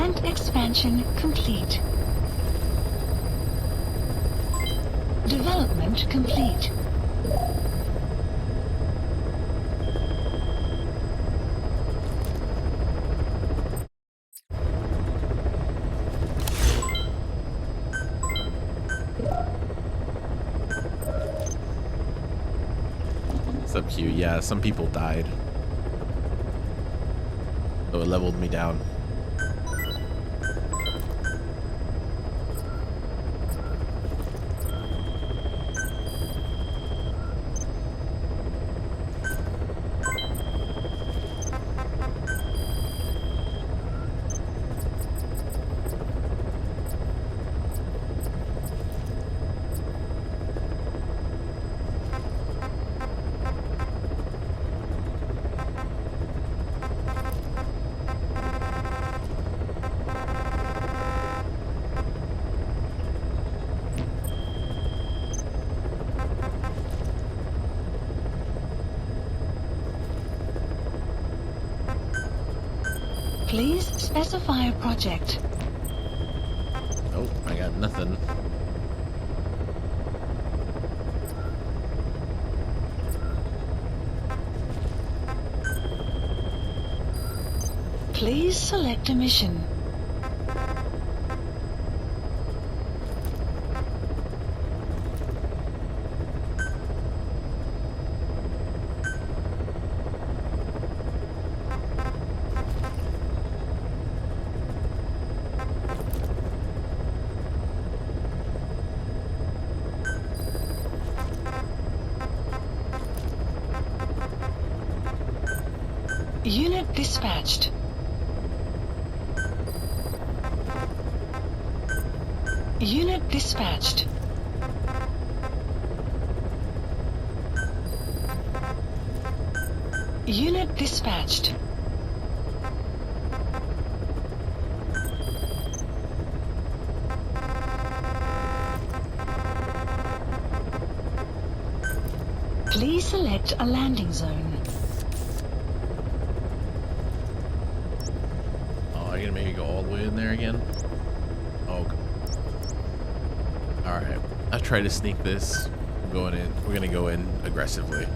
Cant expansion complete. Development complete. It's up here. Yeah, some people died. So it leveled me down. Please specify a project. Oh, I got nothing. Please select a mission. Unit dispatched. Unit dispatched. Unit dispatched. Please select a landing zone. Oh, are you gonna make me go all the way in there again? Oh. Alright. I'll try to sneak this. I'm going in. We're gonna go in aggressively.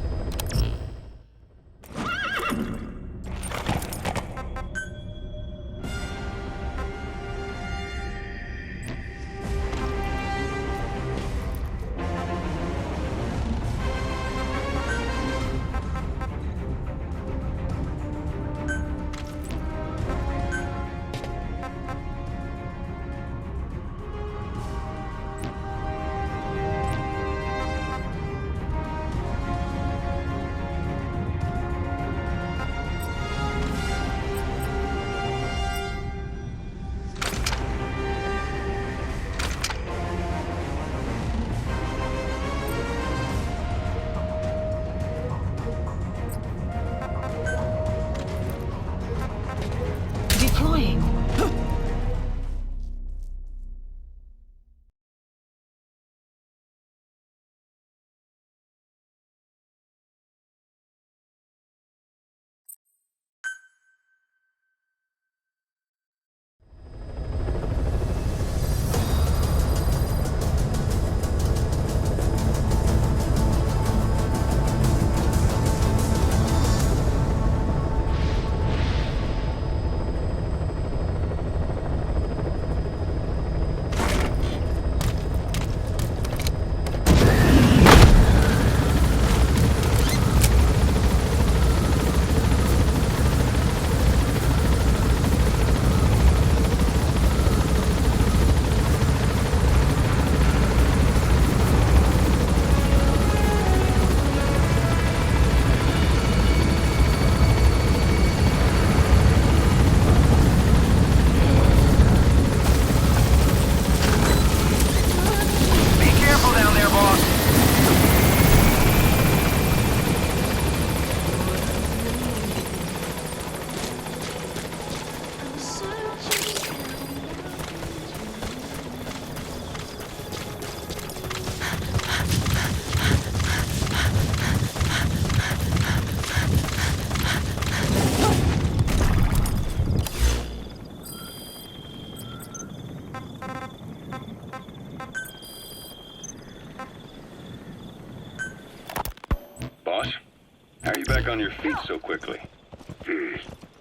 back on your feet so quickly?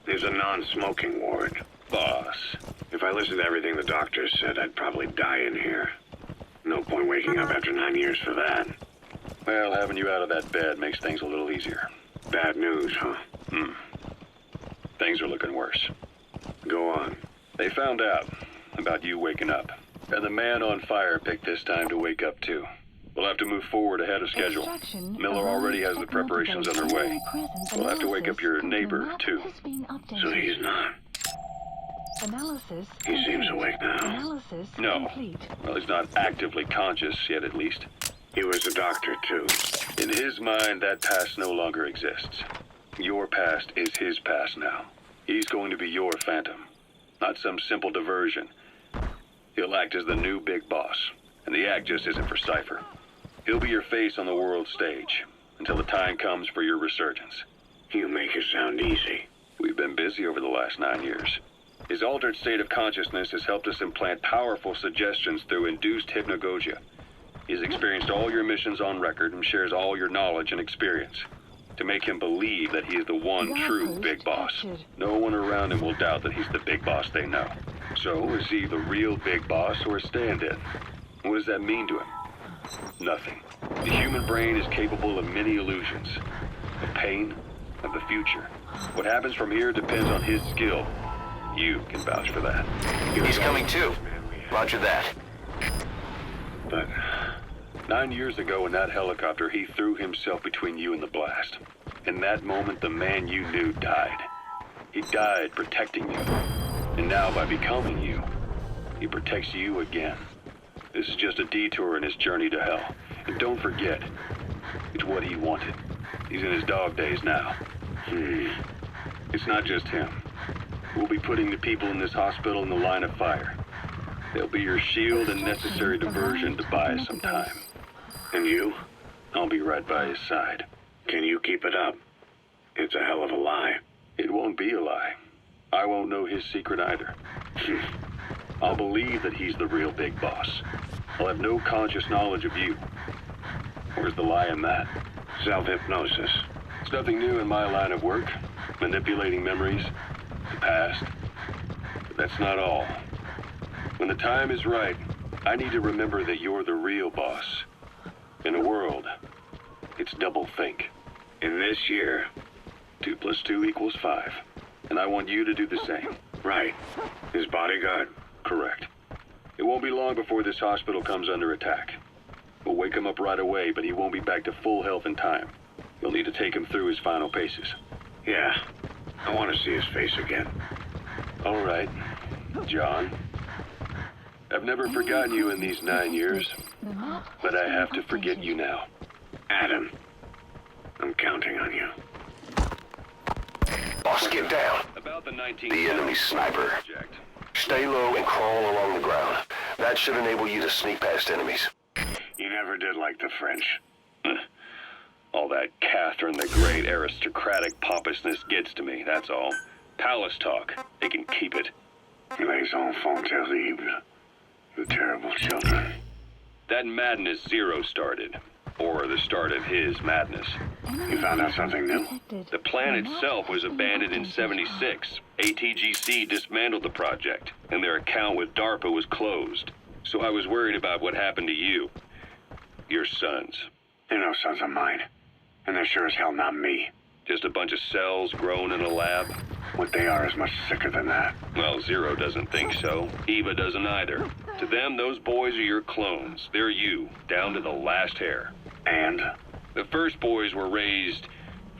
There's a non-smoking ward. Boss. If I listened to everything the doctor said, I'd probably die in here. No point waking up after 9 years for that. Well, having you out of that bed makes things a little easier. Bad news, huh? Things are looking worse. Go on. They found out about you waking up. And the man on fire picked this time to wake up too. We'll have to move forward ahead of schedule. Miller already has the preparations underway. We'll have to wake up your neighbor too. So he's not. Analysis. He seems awake now. Analysis No. complete. Well, he's not actively conscious yet, at least. He was a doctor, too. In his mind, that past no longer exists. Your past is his past now. He's going to be your phantom, not some simple diversion. He'll act as the new big boss, and the act just isn't for Cypher. He'll be your face on the world stage until the time comes for your resurgence. You make it sound easy. We've been busy over the last 9 years. His altered state of consciousness has helped us implant powerful suggestions through induced hypnagogia. He's experienced all your missions on record and shares all your knowledge and experience to make him believe that he is the one true big boss. No one around him will doubt that he's the big boss they know. So, is he the real big boss or a stand-in? What does that mean to him? Nothing. The human brain is capable of many illusions. Of pain, of the future. What happens from here depends on his skill. You can vouch for that. He's coming too. Roger that. But 9 years ago in that helicopter, he threw himself between you and the blast. In that moment, the man you knew died. He died protecting you. And now, by becoming you, he protects you again. This is just a detour in his journey to hell. And don't forget, it's what he wanted. He's in his dog days now. It's not just him. We'll be putting the people in this hospital in the line of fire. They'll be your shield and necessary diversion to buy us some time. And you? I'll be right by his side. Can you keep it up? It's a hell of a lie. It won't be a lie. I won't know his secret either. I'll believe that he's the real big boss. I'll have no conscious knowledge of you. Where's the lie in that? Self-hypnosis. It's nothing new in my line of work. Manipulating memories, the past. But that's not all. When the time is right, I need to remember that you're the real boss. In a world, it's double think. In this year. 2 + 2 = 5. And I want you to do the same. Right. His bodyguard? Correct. It won't be long before this hospital comes under attack. We'll wake him up right away, but he won't be back to full health in time. You'll need to take him through his final paces. Yeah. I want to see his face again. All right, John. I've never forgotten you in these 9 years, but I have to forget you now. Adam, I'm counting on you. Boss, get down. About the 19th The enemy sniper. project. Stay low and crawl along the ground. That should enable you to sneak past enemies. You never did like the French. All that Catherine the Great aristocratic pompousness gets to me, that's all. Palace talk. They can keep it. Les enfants terribles. You terrible children. That madness Zero started. Or the start of his madness. You found out something new? The plan itself was abandoned in '76. ATGC dismantled the project, and their account with DARPA was closed. So I was worried about what happened to you. Your sons. They're no sons of mine. And they're sure as hell not me. Just a bunch of cells grown in a lab? What they are is much sicker than that. Well, Zero doesn't think so. Eva doesn't either. To them, those boys are your clones. They're you, down to the last hair. And? The first boys were raised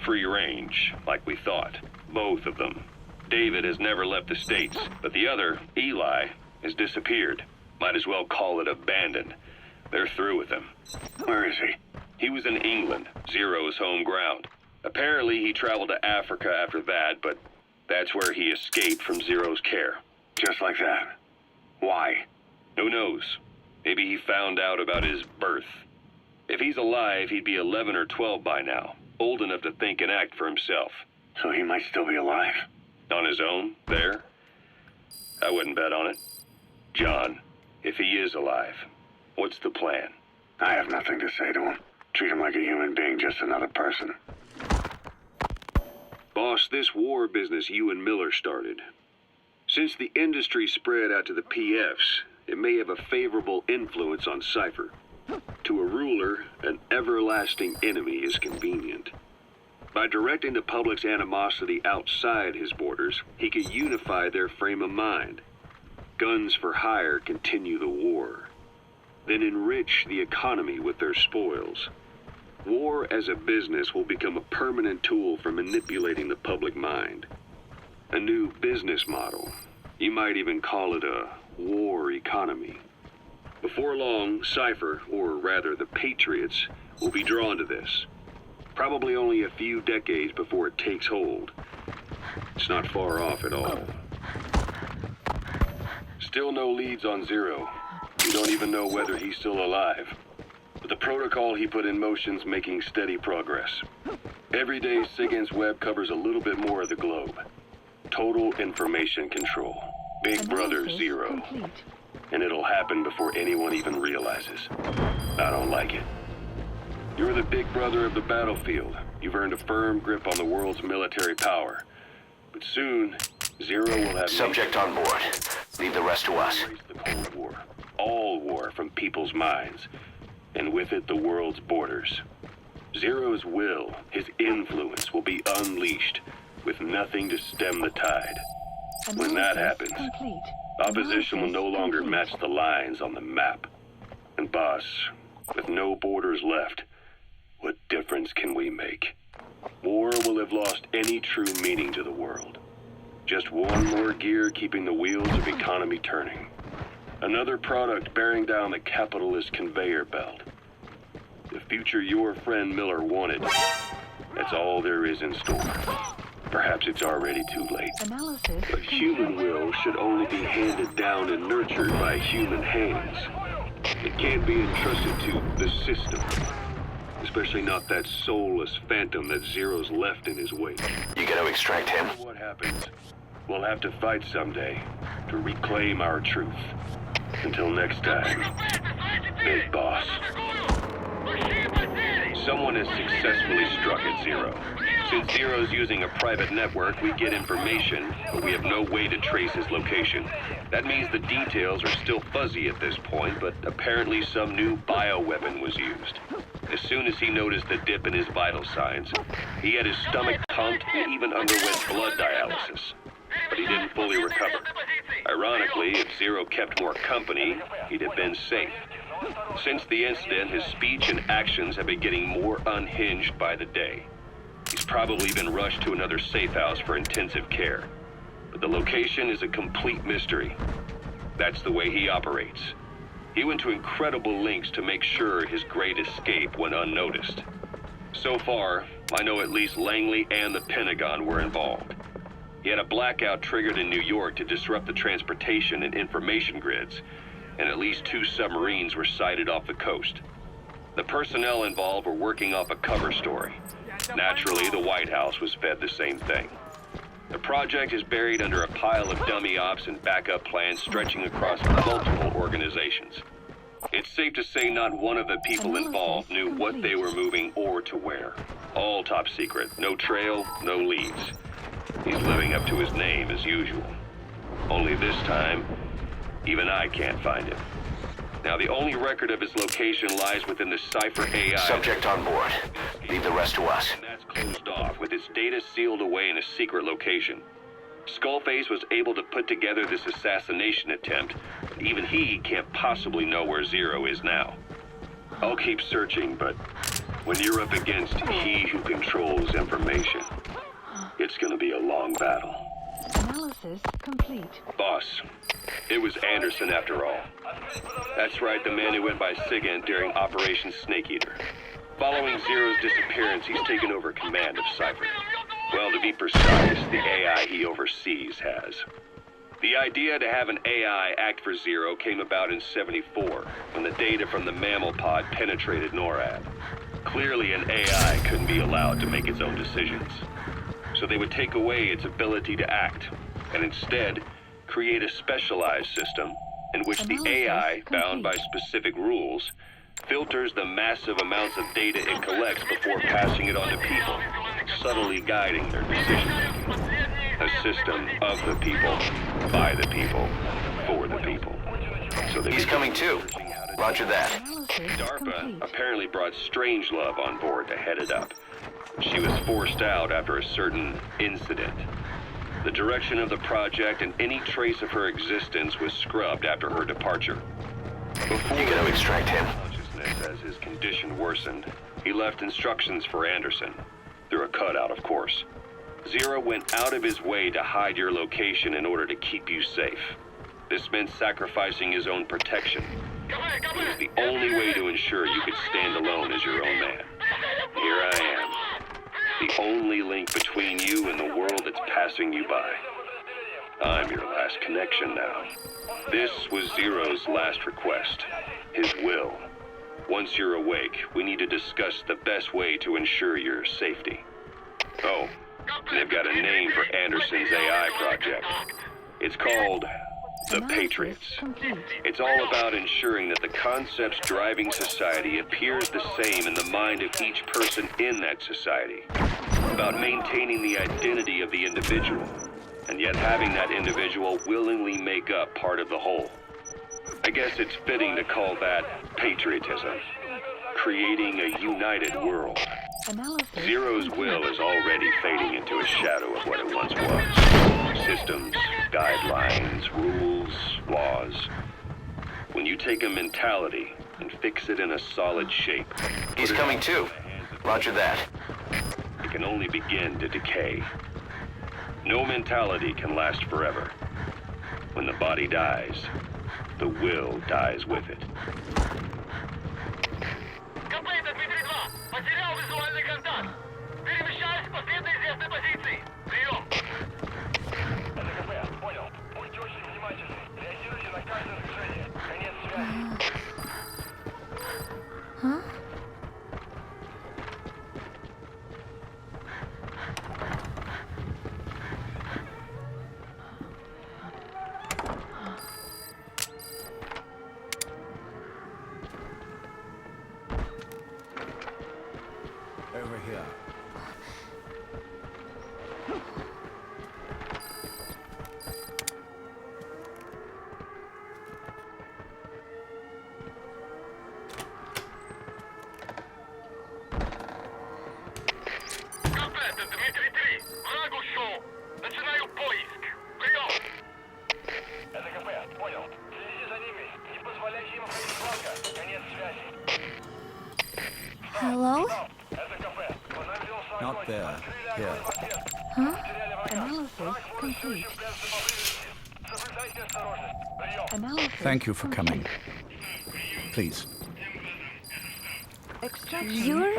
free range, like we thought. Both of them. David has never left the States, but the other, Eli, has disappeared. Might as well call it abandoned. They're through with him. Where is he? He was in England, Zero's home ground. Apparently he traveled to Africa after that, but that's where he escaped from Zero's care. Just like that. Why? Who knows? Maybe he found out about his birth. If he's alive, he'd be 11 or 12 by now, old enough to think and act for himself. So he might still be alive. On his own, there? I wouldn't bet on it. John, if he is alive, what's the plan? I have nothing to say to him. Treat him like a human being, just another person. Boss, this war business you and Miller started. Since the industry spread out to the PFs, it may have a favorable influence on Cypher. To a ruler, an everlasting enemy is convenient. By directing the public's animosity outside his borders, he could unify their frame of mind. Guns for hire continue the war, then enrich the economy with their spoils. War as a business will become a permanent tool for manipulating the public mind. A new business model. You might even call it a war economy. Before long, Cypher, or rather the Patriots, will be drawn to this. Probably only a few decades before it takes hold. It's not far off at all. Still no leads on Zero. We don't even know whether he's still alive. But the protocol he put in motion's making steady progress. Every day, SIGINT's web covers a little bit more of the globe. Total information control. Big Brother Zero. Complete. And it'll happen before anyone even realizes. I don't like it. You're the big brother of the battlefield. You've earned a firm grip on the world's military power. But soon, Zero will have... Subject on board. Leave the rest to us. Erase the Cold War. All war from people's minds. And with it, the world's borders. Zero's will, his influence, will be unleashed, with nothing to stem the tide. When that happens, Complete. opposition will no longer match the lines on the map. And boss, with no borders left, what difference can we make? War will have lost any true meaning to the world. Just one more gear keeping the wheels of economy turning. Another product bearing down the capitalist conveyor belt. The future your friend Miller wanted, that's all there is in store. Perhaps it's already too late. Analysis. But human will should only be handed down and nurtured by human hands. It can't be entrusted to the system. Especially not that soulless phantom that Zero's left in his wake. You gonna extract him? What happens? We'll have to fight someday to reclaim our truth. Until next time, Big Boss. Someone has successfully struck at Zero. Since Zero's using a private network, we get information, but we have no way to trace his location. That means the details are still fuzzy at this point, but apparently some new bioweapon was used. As soon as he noticed the dip in his vital signs, he had his stomach pumped and even underwent blood dialysis. But he didn't fully recover. Ironically, if Zero kept more company, he'd have been safe. Since the incident, his speech and actions have been getting more unhinged by the day. He's probably been rushed to another safe house for intensive care. But the location is a complete mystery. That's the way he operates. He went to incredible lengths to make sure his great escape went unnoticed. So far, I know at least Langley and the Pentagon were involved. He had a blackout triggered in New York to disrupt the transportation and information grids, and at least 2 submarines were sighted off the coast. The personnel involved were working off a cover story. Naturally, the White House was fed the same thing. The project is buried under a pile of dummy ops and backup plans stretching across multiple organizations. It's safe to say not one of the people involved knew what they were moving or to where. All top secret, no trail, no leads. He's living up to his name as usual. Only this time, even I can't find him. Now, the only record of his location lies within the Cypher AI. Subject on board. Leave the rest to us. And that's closed off, with its data sealed away in a secret location. Skullface was able to put together this assassination attempt, but even he can't possibly know where Zero is now. I'll keep searching, but when you're up against he who controls information, it's gonna be a long battle. Analysis complete. Boss, it was Anderson after all. That's right, the man who went by SIGINT during Operation Snake Eater. Following Zero's disappearance, he's taken over command of Cypher. Well, to be precise, the AI he oversees has. The idea to have an AI act for Zero came about in '74, when the data from the mammal pod penetrated NORAD. Clearly, an AI couldn't be allowed to make its own decisions. So they would take away its ability to act, and instead create a specialized system in which the AI, bound by specific rules, filters the massive amounts of data it collects before passing it on to people. subtly guiding their decision-making. A system of the people, by the people, for the people. So He's coming too. Roger that. DARPA apparently brought Strangelove on board to head it up. She was forced out after a certain incident. The direction of the project and any trace of her existence was scrubbed after her departure. Before You gotta extract him. consciousness, as his condition worsened, he left instructions for Anderson. Through a cutout, of course. Zero went out of his way to hide your location in order to keep you safe. This meant sacrificing his own protection. It was the only way to ensure you could stand alone as your own man. Here I am. The only link between you and the world that's passing you by. I'm your last connection now. This was Zero's last request. His will. Once you're awake, we need to discuss the best way to ensure your safety. Oh, they've got a name for Anderson's AI project. It's called the Patriots. It's all about ensuring that the concepts driving society appears the same in the mind of each person in that society. About maintaining the identity of the individual, and yet having that individual willingly make up part of the whole. I guess it's fitting to call that patriotism. Creating a united world. Zero's will is already fading into a shadow of what it once was. Systems, guidelines, rules, laws. When you take a mentality and fix it in a solid shape... He's coming too. Roger that. It can only begin to decay. No mentality can last forever. When the body dies, the will dies with it. Потерял визуальный контакт. Перемещаюсь по известной позиции. Прием. ЛКП, понял. Будьте очень внимательны. Реагируйте на каждое движение. Конец связи. Over here. КП, это Дмитрий 3. Враг ушел. Начинаю поиск. Прием. ЛКП, понял. Следите за ними. Не позволяйте им выйти фланга. Конец связи. Hello? Not there. Here. Thank you for coming. Please. You're...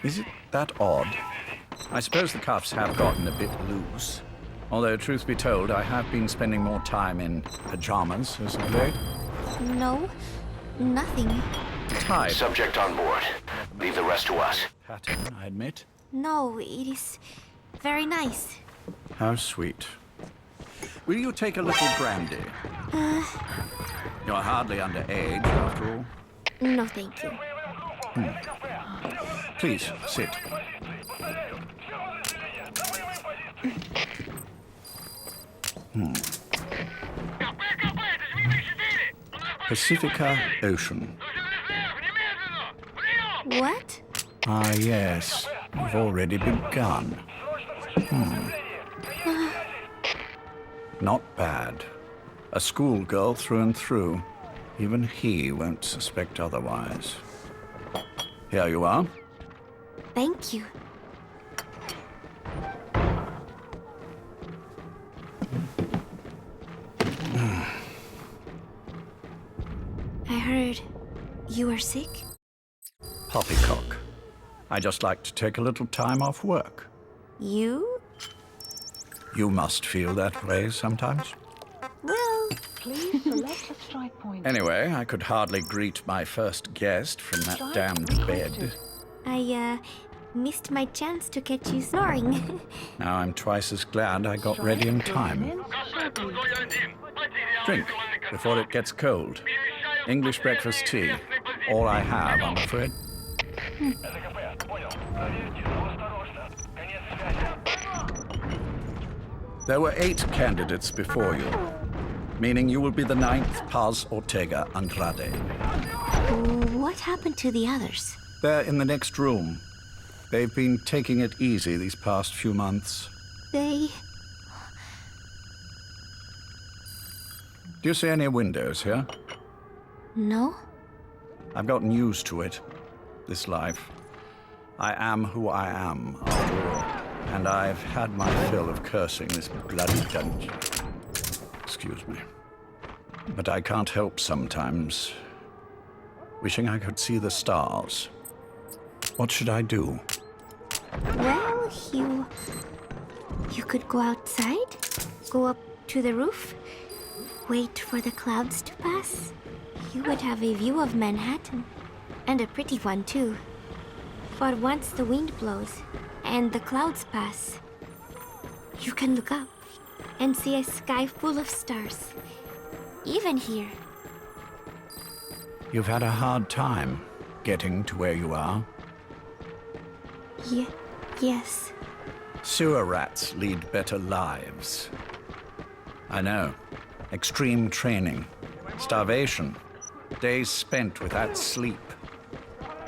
Is it that odd? I suppose the cuffs have gotten a bit loose. Although, truth be told, I have been spending more time in pajamas as of late. No, nothing. Tied. Subject on board. Leave the rest to us. Pattern, I admit. No, it is very nice. How sweet. Will you take a little brandy? You're hardly underage, after all. No, thank you. Please, sit. Pacifica Ocean. What? Ah, yes. You've already begun. Not bad. A schoolgirl through and through. Even he won't suspect otherwise. Here you are. Thank you. I heard you were sick? Poppycock. I just like to take a little time off work. You? You must feel that way sometimes. Well, Please select a strike point. Anyway, I could hardly greet my first guest from that damned bed. I, missed my chance to catch you snoring. Now I'm twice as glad I got ready in time. Drink before it gets cold. English breakfast tea. All I have, I'm afraid. ЛКП, понял. Проверьте, но осторожно. Конец связи. There were 8 candidates before you, meaning you will be the 9th Paz Ortega Andrade. What happened to the others? They're in the next room. They've been taking it easy these past few months. They... Do you see any windows here? No? I've gotten used to it, this life. I am who I am, after all. And I've had my fill of cursing this bloody dungeon. Excuse me. But I can't help sometimes wishing I could see the stars. What should I do? Well, you could go outside, go up to the roof, wait for the clouds to pass. You would have a view of Manhattan, and a pretty one too. But once the wind blows and the clouds pass, you can look up and see a sky full of stars, even here. You've had a hard time getting to where you are. Yes. Sewer rats lead better lives. I know. Extreme training, starvation, days spent without sleep.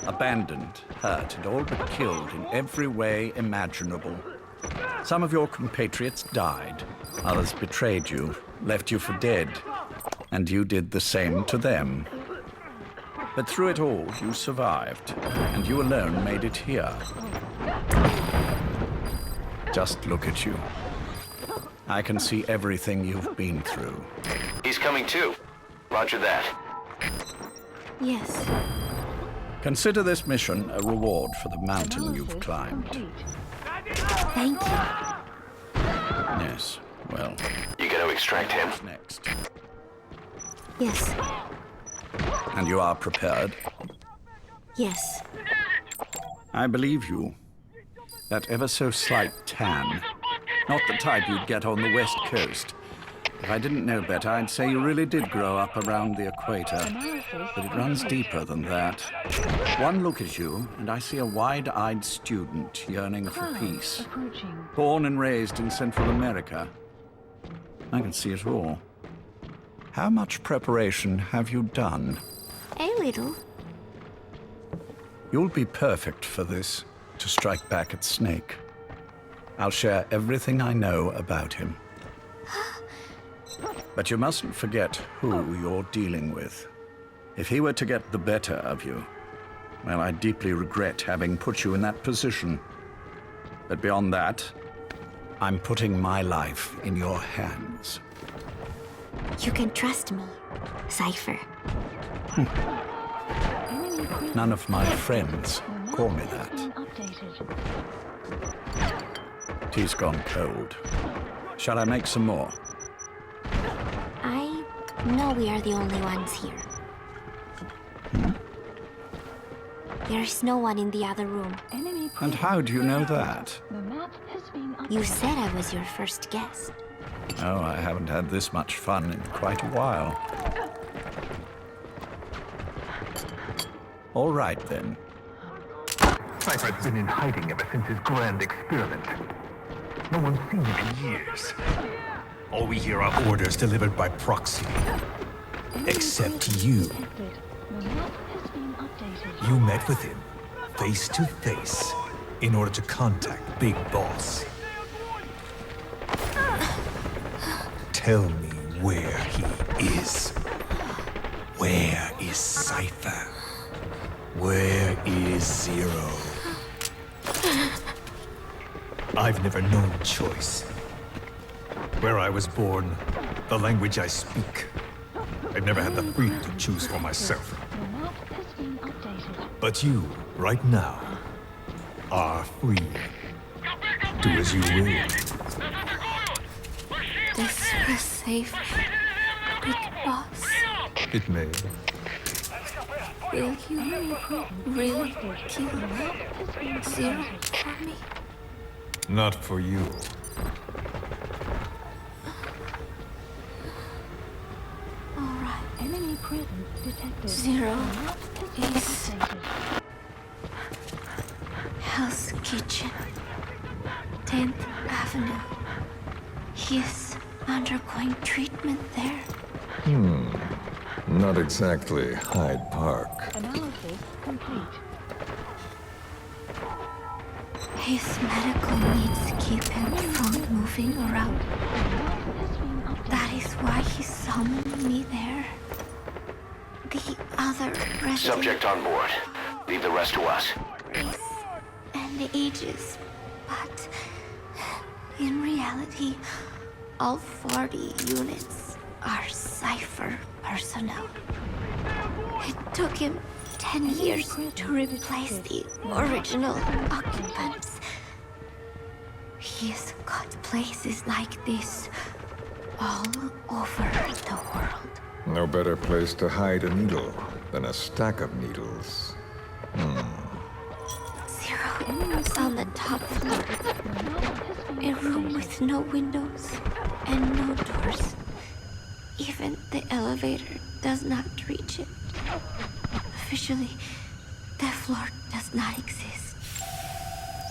Abandoned, hurt, and all but killed in every way imaginable. Some of your compatriots died. Others betrayed you, left you for dead. And you did the same to them. But through it all, you survived. And you alone made it here. Just look at you. I can see everything you've been through. He's coming too. Roger that. Yes. Consider this mission a reward for the mountain you've climbed. Thank you. Yes, well, You gonna extract him? what's next? Yes. And you are prepared? Yes. I believe you. That ever so slight tan. Not the type you'd get on the West Coast. If I didn't know better, I'd say you really did grow up around the equator. But it runs deeper than that. One look at you, and I see a wide-eyed student yearning for peace. Born and raised in Central America. I can see it all. How much preparation have you done? A little. You'll be perfect for this, to strike back at Snake. I'll share everything I know about him. But you mustn't forget who you're dealing with. If he were to get the better of you, well, I deeply regret having put you in that position. But beyond that, I'm putting my life in your hands. You can trust me, Cypher. None of my friends call me that. Tea's gone cold. Shall I make some more? I know we are the only ones here. There's no one in the other room. And how do you know that? You said I was your first guest. Oh, I haven't had this much fun in quite a while. All right, then. Cypher's been in hiding ever since his grand experiment. No one's seen him in years. All we hear are orders delivered by proxy. Except you. You met with him, face to face, in order to contact Big Boss. Tell me where he is. Where is Cypher? Where is Zero? I've never known choice. Where I was born, the language I speak. I've never had the freedom to choose for myself. But you, right now, are free. Do as you will. This was safe, Big Boss. It may. Will you really kill Zero for me? Not for you. All right. Zero is Hell's kitchen. 10th Avenue. He is undergoing treatment there. Not exactly Hyde Park. Analysis complete. His medical needs keep him from moving around. That is why he summoned me there. The other resident Subject on board. Leave the rest to us. race and ages, but in reality, all 40 units are Cypher personnel. It took him 10 years to replace the original occupants. He's got places like this all over the world. No better place to hide a needle than a stack of needles. Zero is on the top floor. A room with no windows and no doors. Even the elevator does not reach it. Officially, the floor does not exist.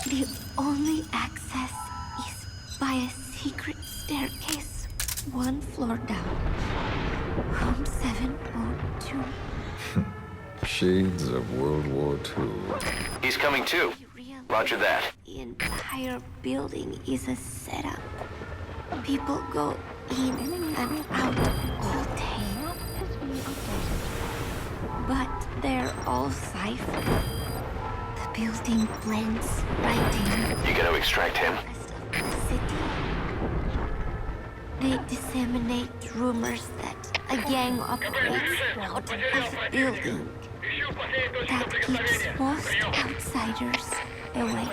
The only access is by a secret staircase 1 floor down. Room 702. Shades of World War II. He's coming too. Roger that. The entire building is a setup. People go in and out all day. But they're all Cypher. The building blends right in You gonna extract him? with the rest of the city. They disseminate rumors that a gang operates out of the building that keeps most outsiders away.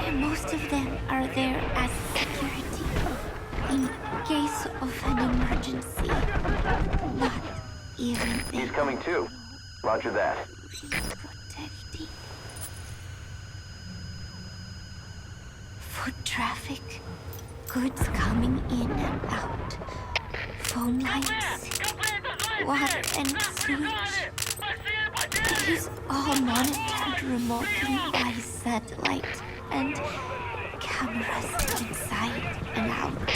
And most of them are there as security in case of an emergency. Not even they He's coming too. Roger that. protecting. Foot traffic, goods coming in and out, phone lines, water and sewage. It is all monitored remotely by satellite and cameras inside and out.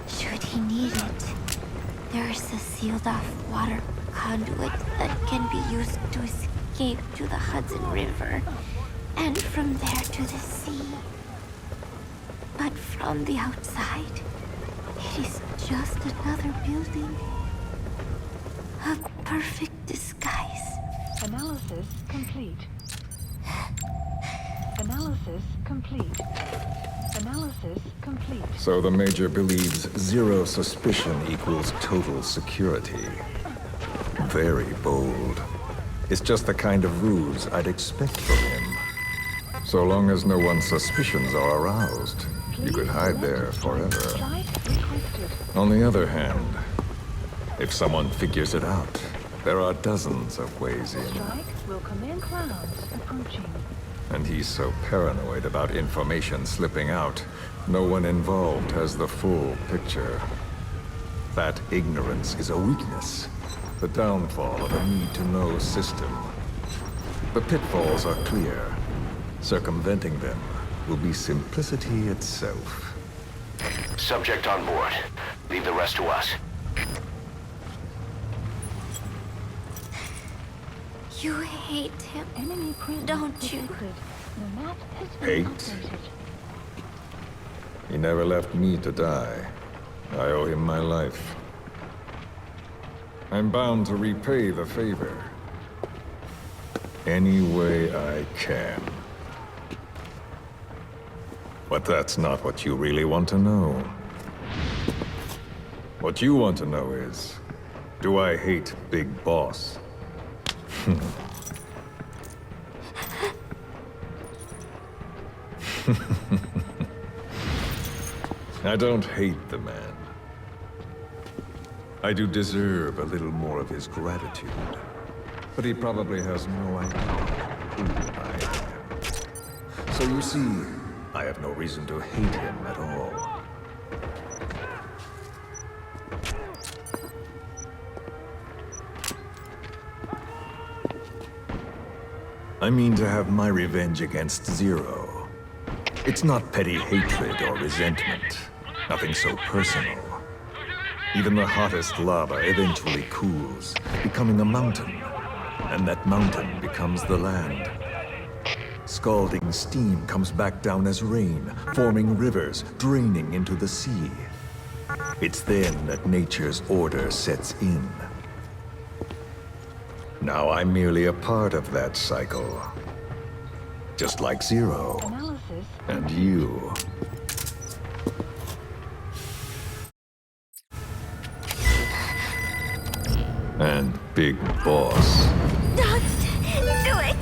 Should he need it, there is a sealed-off water conduit that can be used to escape to the Hudson River and from there to the sea. But from the outside, it is just another building. A perfect disguise. Analysis complete. Analysis complete. Analysis complete. So the Major believes zero suspicion equals total security. Very bold. It's just the kind of ruse I'd expect from him. So long as no one's suspicions are aroused, you could hide there forever. Flight requested. On the other hand, if someone figures it out, there are dozens of ways in. Strike will come in clouds approaching. And he's so paranoid about information slipping out, no one involved has the full picture. That ignorance is a weakness, the downfall of a need-to-know system. The pitfalls are clear. Circumventing them will be simplicity itself. Subject on board. Leave the rest to us. You hate him, Enemy presence don't you? detected. The map has been Hate? updated. He never left me to die. I owe him my life. I'm bound to repay the favor. Any way I can. But that's not what you really want to know. What you want to know is, do I hate Big Boss? I don't hate the man. I do deserve a little more of his gratitude. But he probably has no idea who I am. So you see, I have no reason to hate him at all. I mean to have my revenge against Zero. It's not petty hatred or resentment. Nothing so personal. Even the hottest lava eventually cools, becoming a mountain. And that mountain becomes the land. Scalding steam comes back down as rain, forming rivers, draining into the sea. It's then that nature's order sets in. Now I'm merely a part of that cycle. Just like Zero. And you. And Big Boss. Don't do it!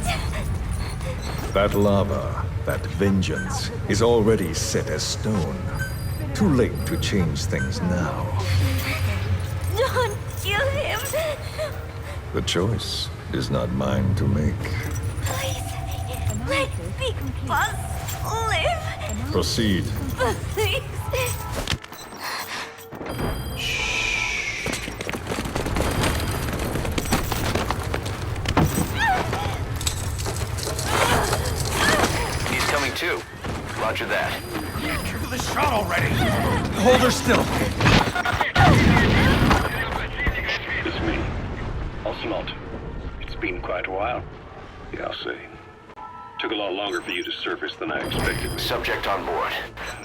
That lava, that vengeance, is already set as stone. Too late to change things now. Don't kill him! The choice is not mine to make. Please, let Big Boss live! Proceed. Please! He's coming too. Roger that. Give the shot already! Hold her still! It's me, Ocelot. It's been quite a while. Yeah, I'll say. Took a lot longer for you to surface than I expected. Subject on board.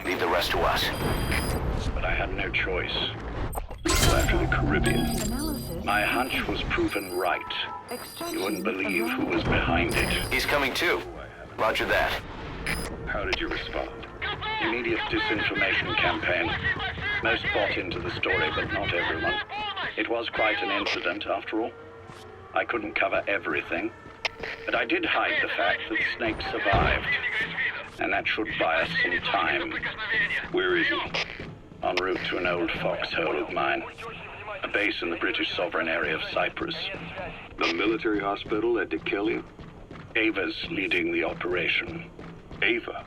Leave the rest to us. But I had no choice. Until after the Caribbean. My hunch was proven right. You wouldn't believe who was behind it. He's coming too. Roger that. How did you respond? Immediate disinformation campaign. Most bought into the story, but not everyone. It was quite an incident, after all. I couldn't cover everything, but I did hide the fact that Snake survived, and that should buy us some time. Where is he? En route to an old foxhole of mine. A base in the British sovereign area of Cyprus. The military hospital at Dekelia? Ava's leading the operation. Ava?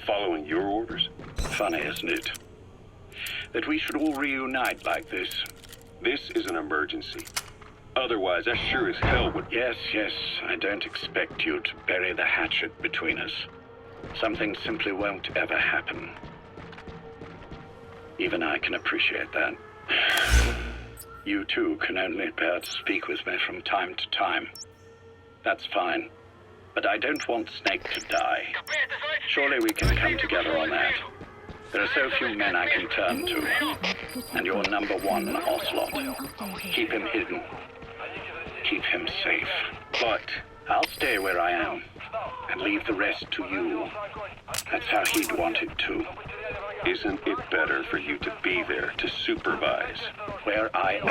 Following your orders? Funny, isn't it? That we should all reunite like this. This is an emergency. Otherwise, I sure as hell would... Yes, I don't expect you to bury the hatchet between us. Something simply won't ever happen. Even I can appreciate that. You too can only bear to speak with me from time to time. That's fine. But I don't want Snake to die. Surely we can come together on that. There are so few men I can turn to. And you're number one, Ocelot. Keep him hidden. Keep him safe. But I'll stay where I am and leave the rest to you. That's how he'd want it too. Isn't it better for you to be there to supervise? Where I am,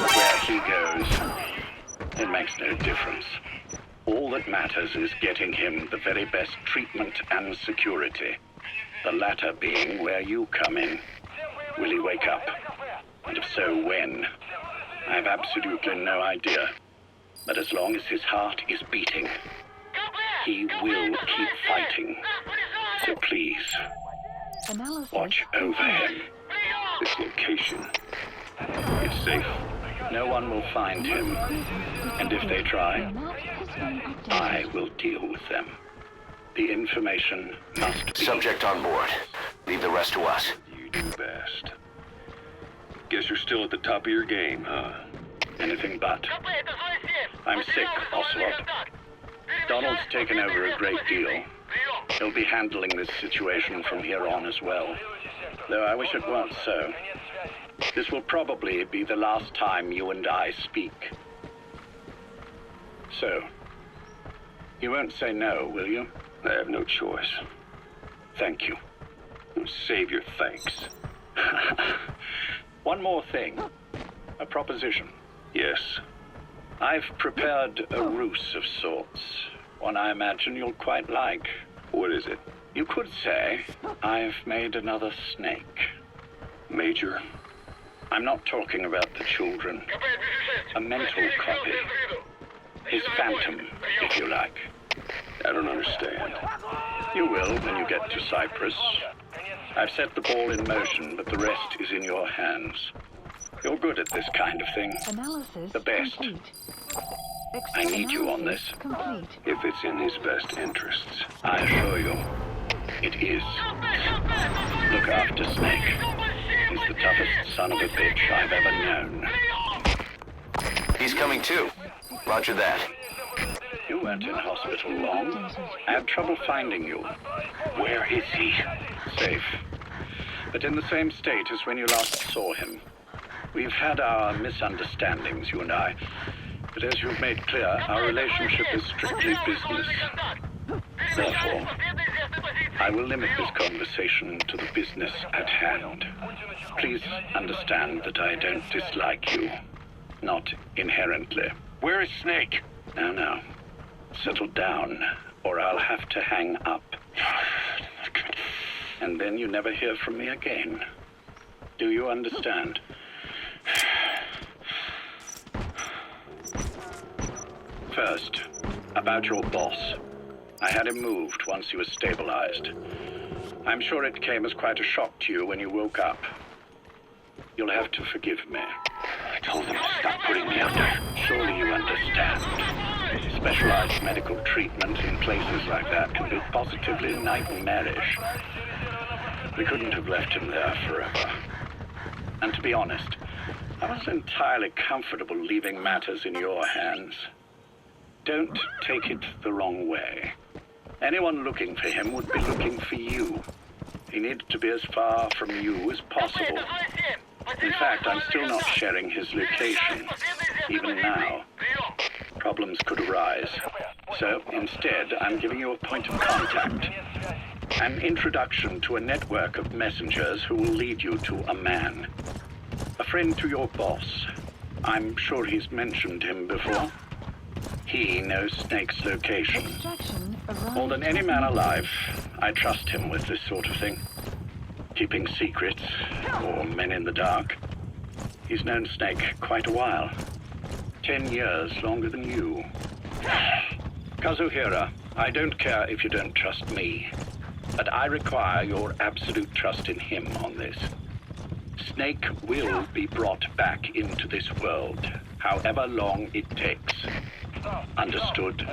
where he goes, it makes no difference. All that matters is getting him the very best treatment and security. The latter being where you come in. Will he wake up? And if so, when? I have absolutely no idea. But as long as his heart is beating, he will keep fighting. So please, watch over him. This location, it's safe. No one will find him. And if they try, I will deal with them. The information must be... Subject on board. Leave the rest to us. You do best. Guess you're still at the top of your game, huh? Anything but. I'm sick, Ocelot. Donald's taken over a great deal. He'll be handling this situation from here on as well. Though I wish it weren't so. This will probably be the last time you and I speak. So, you won't say no, will you? I have no choice. Thank you. Save your thanks. One more thing. A proposition. Yes. I've prepared a ruse of sorts. One I imagine you'll quite like. What is it? You could say I've made another Snake. Major? I'm not talking about the children. A mental copy. His phantom, if you like. I don't understand. You will when you get to Cyprus. I've set the ball in motion, but the rest is in your hands. You're good at this kind of thing. The best. I need you on this. Complete. If it's in his best interests, I assure you, it is. Look after Snake. He's the toughest son of a bitch I've ever known. He's coming too. Roger that. You weren't in hospital long. I had trouble finding you. Where is he? Safe. But in the same state as when you last saw him. We've had our misunderstandings, you and I. But as you've made clear, our relationship is strictly business. Therefore, I will limit this conversation to the business at hand. Please understand that I don't dislike you. Not inherently. Where is Snake? Now. Settle down, or I'll have to hang up. And then you never hear from me again. Do you understand? First, about your boss. I had him moved once he was stabilized. I'm sure it came as quite a shock to you when you woke up. You'll have to forgive me. I told them to stop putting me under. Surely you understand. Specialized medical treatment in places like that can be positively nightmarish. We couldn't have left him there forever. And to be honest, I wasn't entirely comfortable leaving matters in your hands. Don't take it the wrong way. Anyone looking for him would be looking for you. He needed to be as far from you as possible. In fact, I'm still not sharing his location, even now. Problems could arise. So, instead, I'm giving you a point of contact. An introduction to a network of messengers who will lead you to a man. A friend to your boss. I'm sure he's mentioned him before. He knows Snake's location. More than any man alive, I trust him with this sort of thing. Keeping secrets, or men in the dark. He's known Snake quite a while. 10 years longer than you. Kazuhira, I don't care if you don't trust me, but I require your absolute trust in him on this. Snake will be brought back into this world, however long it takes. Understood?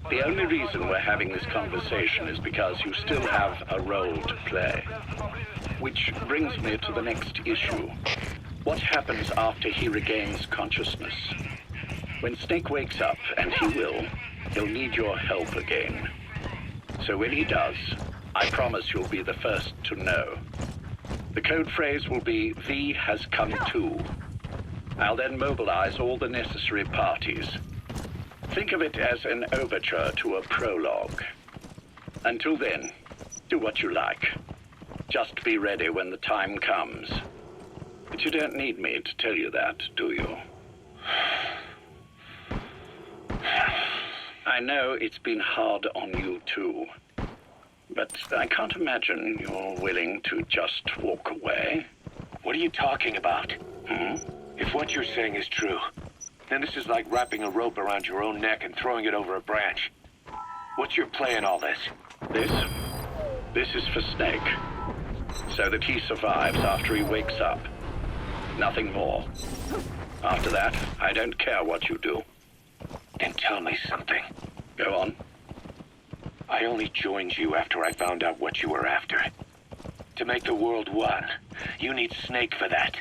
The only reason we're having this conversation is because you still have a role to play. Which brings me to the next issue. What happens after he regains consciousness? When Snake wakes up, and he will, he'll need your help again. So when he does, I promise you'll be the first to know. The code phrase will be, V has come to. I'll then mobilize all the necessary parties. Think of it as an overture to a prologue. Until then, do what you like. Just be ready when the time comes. But you don't need me to tell you that, do you? I know it's been hard on you too. But I can't imagine you're willing to just walk away. What are you talking about? If what you're saying is true, then this is like wrapping a rope around your own neck and throwing it over a branch. What's your play in all this? This is for Snake. So that he survives after he wakes up. Nothing more. After that, I don't care what you do. Then tell me something. Go on. I only joined you after I found out what you were after. To make the world one, you need Snake for that.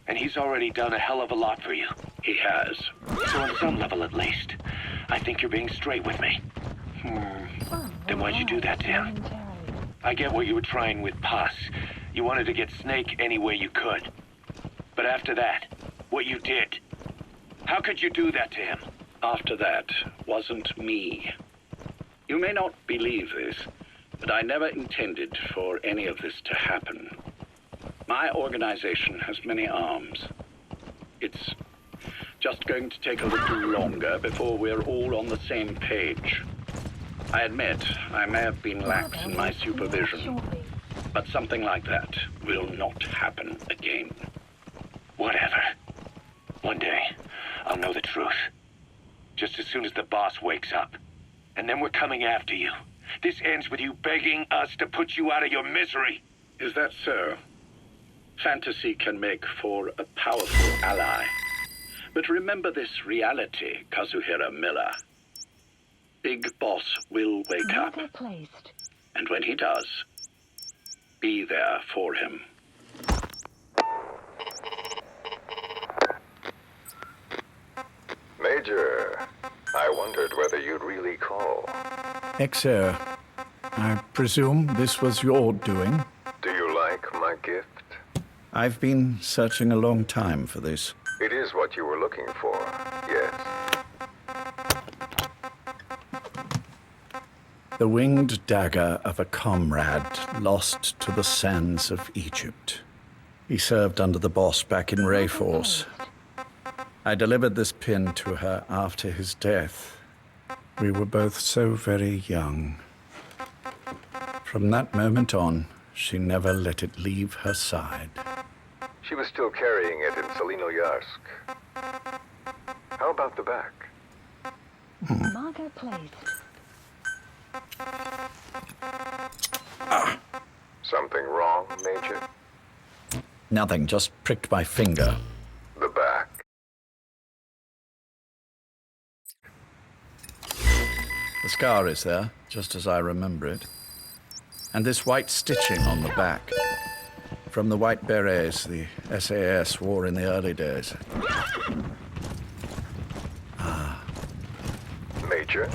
And he's already done a hell of a lot for you. He has. So on some level at least, I think you're being straight with me. Then why'd you do that to him? I get what you were trying with Paz. You wanted to get Snake any way you could. But after that, what you did, how could you do that to him? After that wasn't me. You may not believe this, but I never intended for any of this to happen. My organization has many arms. It's just going to take a little longer before we're all on the same page. I admit I may have been lax in my supervision, but something like that will not happen again. Whatever. One day, I'll know the truth. Just as soon as the boss wakes up. And then we're coming after you. This ends with you begging us to put you out of your misery. Is that so? Fantasy can make for a powerful ally. But remember this reality, Kazuhira Miller. Big Boss will wake up. Placed. And when he does, be there for him. Major, I wondered whether you'd really call. Exo, I presume this was your doing? Do you like my gift? I've been searching a long time for this. It is what you were looking for, yes. The winged dagger of a comrade lost to the sands of Egypt. He served under the boss back in Rayforce. I delivered this pin to her after his death. We were both so very young. From that moment on, she never let it leave her side. She was still carrying it in Selinoyarsk. How about the back? Margot placed. Something wrong, Major? Nothing, just pricked my finger. The back. The scar is there, just as I remember it. And this white stitching on the back. From the white berets the SAS wore in the early days. Major?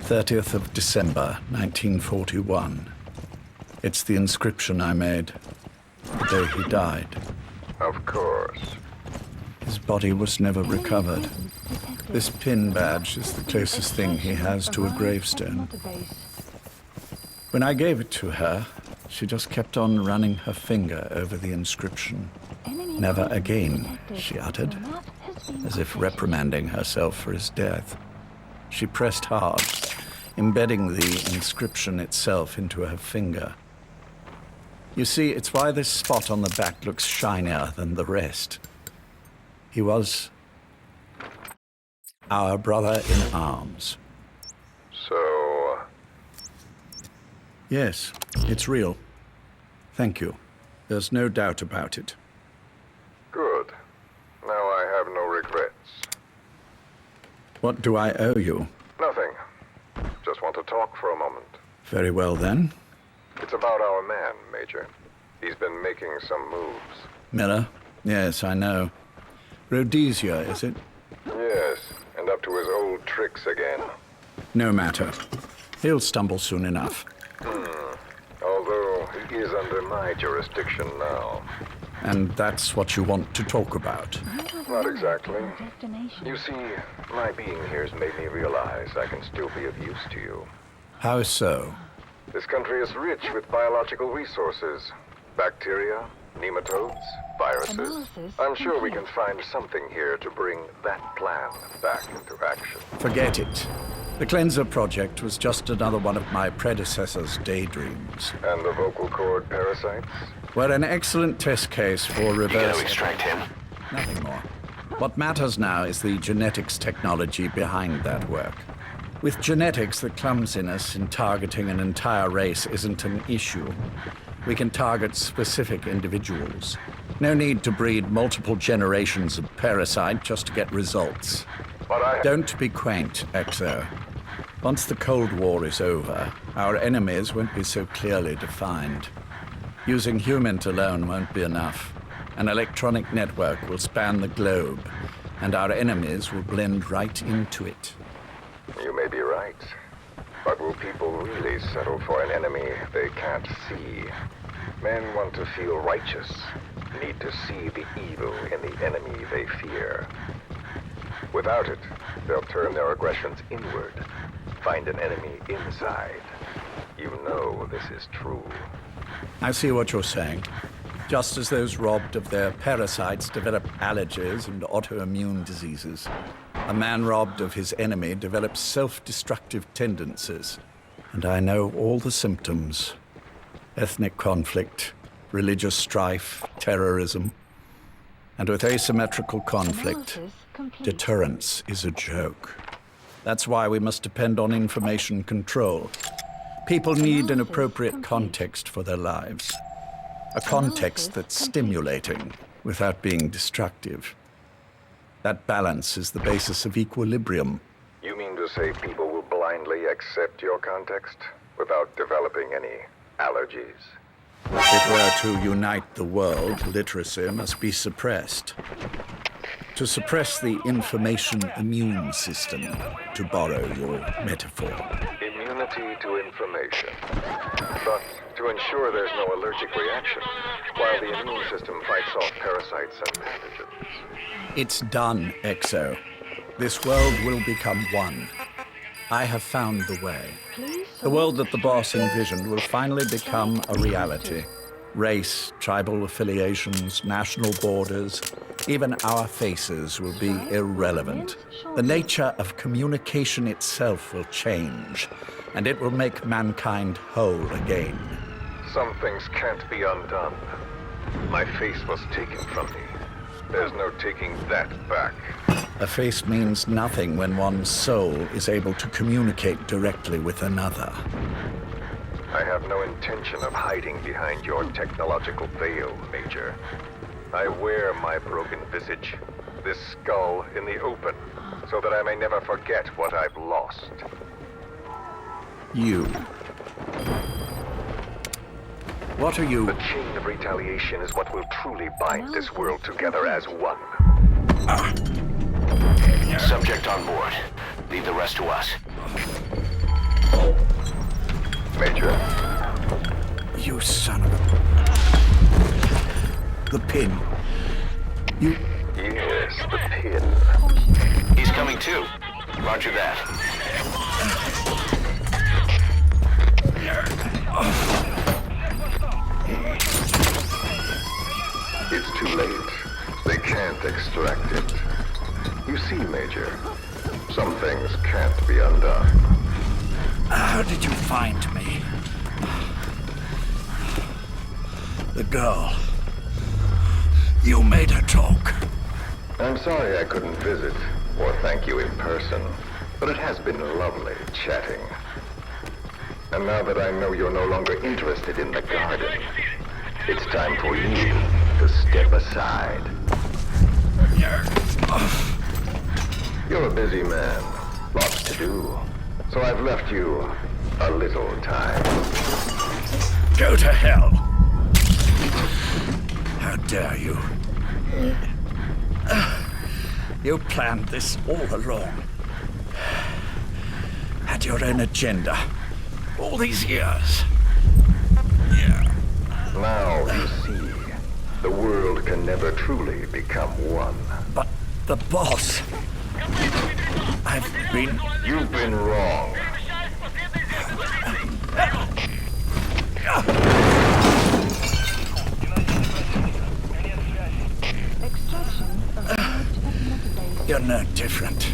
30th of December, 1941. It's the inscription I made the day he died. Of course. His body was never recovered. This pin badge is the closest thing he has to a gravestone. When I gave it to her, she just kept on running her finger over the inscription. Never again, she uttered, as if reprimanding herself for his death. She pressed hard, embedding the inscription itself into her finger. You see, it's why this spot on the back looks shinier than the rest. He was our brother in arms. So... Yes, it's real. Thank you. There's no doubt about it. Good. Now I have no regrets. What do I owe you? Nothing. Just want to talk for a moment. Very well, then. It's about our man, Major. He's been making some moves. Miller? Yes, I know. Rhodesia, is it? Yes, and up to his old tricks again. No matter. He'll stumble soon enough. Although he is under my jurisdiction now. And that's what you want to talk about? Not exactly. You see, my being here has made me realize I can still be of use to you. How so? This country is rich with biological resources. Bacteria, nematodes, viruses. I'm sure we can find something here to bring that plan back into action. Forget it. The Cleanser Project was just another one of my predecessor's daydreams. And the vocal cord parasites? Were an excellent test case for reverse... You gotta extract him. Nothing more. What matters now is the genetics technology behind that work. With genetics, the clumsiness in targeting an entire race isn't an issue. We can target specific individuals. No need to breed multiple generations of parasite just to get results. Don't be quaint, Exo. Once the Cold War is over, our enemies won't be so clearly defined. Using humans alone won't be enough. An electronic network will span the globe, and our enemies will blend right into it. You may be right. But will people really settle for an enemy they can't see? Men want to feel righteous, need to see the evil in the enemy they fear. Without it, they'll turn their aggressions inward, find an enemy inside. You know this is true. I see what you're saying. Just as those robbed of their parasites develop allergies and autoimmune diseases, a man robbed of his enemy develops self-destructive tendencies. And I know all the symptoms. Ethnic conflict, religious strife, terrorism. And with asymmetrical conflict, deterrence is a joke. That's why we must depend on information control. People need an appropriate context for their lives. A context that's stimulating without being destructive. That balance is the basis of equilibrium. You mean to say people will blindly accept your context without developing any allergies? If we're to unite the world, literacy must be suppressed. To suppress the information immune system, to borrow your metaphor. Immunity to information. But to ensure there's no allergic reaction, while the immune system fights off parasites and pathogens. It's done, Exo. This world will become one. I have found the way. The world that the boss envisioned will finally become a reality. Race, tribal affiliations, national borders, even our faces will be irrelevant. The nature of communication itself will change, and it will make mankind whole again. Some things can't be undone. My face was taken from me. There's no taking that back. A face means nothing when one's soul is able to communicate directly with another. I have no intention of hiding behind your technological veil, Major. I wear my broken visage, this skull, in the open, so that I may never forget what I've lost. You. What are you? The chain of retaliation is what will truly bind this world together as one. Subject on board. Leave the rest to us. Major? You son of a... The pin. You... Yes, the pin. He's coming too. Roger that. It's too late. They can't extract it. You see, Major, some things can't be undone. How did you find me? The girl. You made her talk. I'm sorry I couldn't visit or thank you in person, but it has been lovely chatting. And now that I know you're no longer interested in the garden, it's time for you to step aside. You're a busy man, lots to do, so I've left you a little time. Go to hell. How dare you? You planned this all along. Had your own agenda. All these years. Yeah. Now you see, the world can never truly become one. But the boss... You've been wrong. You're no different.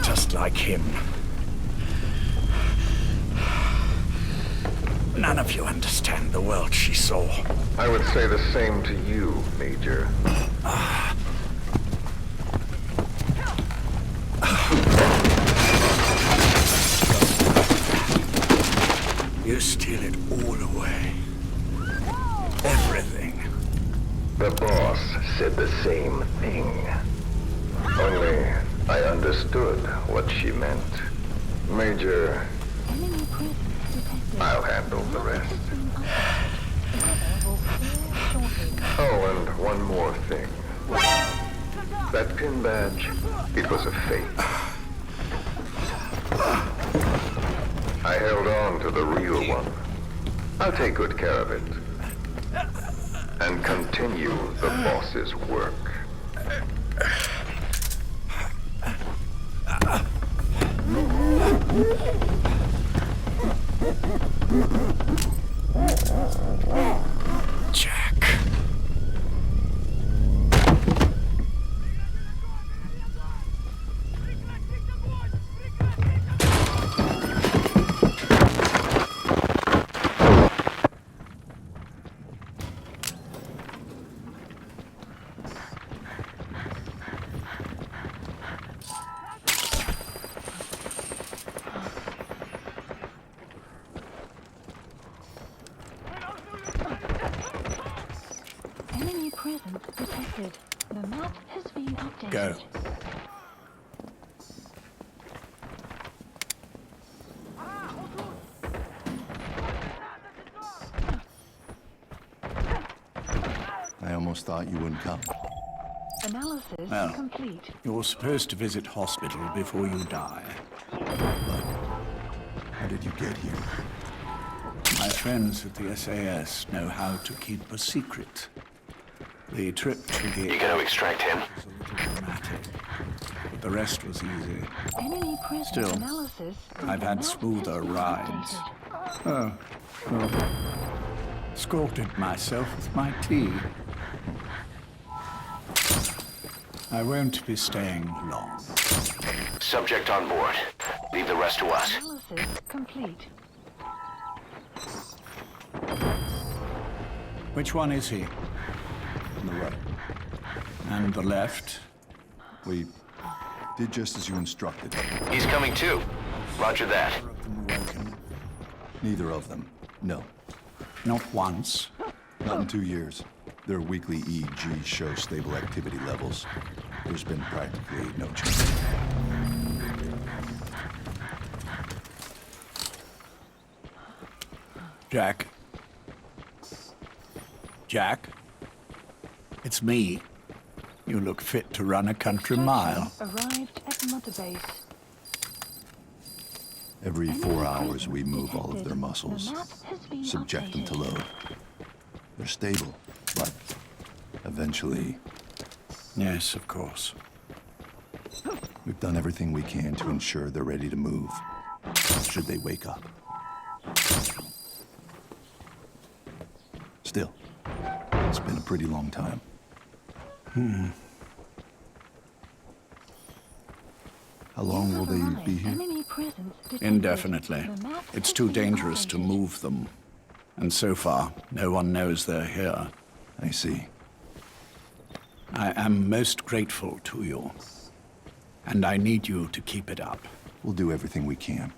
Just like him. None of you understand the world she saw. I would say the same to you, Major. You steal it all away. Everything. The boss said the same thing. Only I understood what she meant. Major, I'll handle the rest. Oh, and one more thing. That pin badge, it was a fake. I held on to the real one. I'll take good care of it. And continue the boss's work. Jack. Enemy presence detected. The map has been updated. Go. I almost thought you wouldn't come. Analysis Well, complete. You're supposed to visit hospital before you die. But how did you get here? My friends at the SAS know how to keep a secret. The trip to the... You gonna extract him? was a little dramatic, but the rest was easy. Enemy presence Still, analysis. I've had smoother rides. Oh, well, escorted myself with my tea. I won't be staying long. Subject on board. Leave the rest to us. Analysis complete. Which one is he? On the right. And the left? We did just as you instructed. He's coming too. Roger that. Either of them awoken? Neither of them. No. Not once. Not in 2 years. Their weekly EEGs show stable activity levels. There's been practically no change. Jack? Jack? It's me. You look fit to run a country mile. Arrived at Mother Base. Every 4 hours, we move all of their muscles, subject them to load. They're stable, but eventually, Yes, of course. we've done everything we can to ensure they're ready to move, should they wake up. Still, it's been a pretty long time. How long will they be here? Enemy presence detected. Indefinitely. The map It's has too been dangerous to updated. move them. And so far, no one knows they're here. I see. I am most grateful to you. And I need you to keep it up. We'll do everything we can.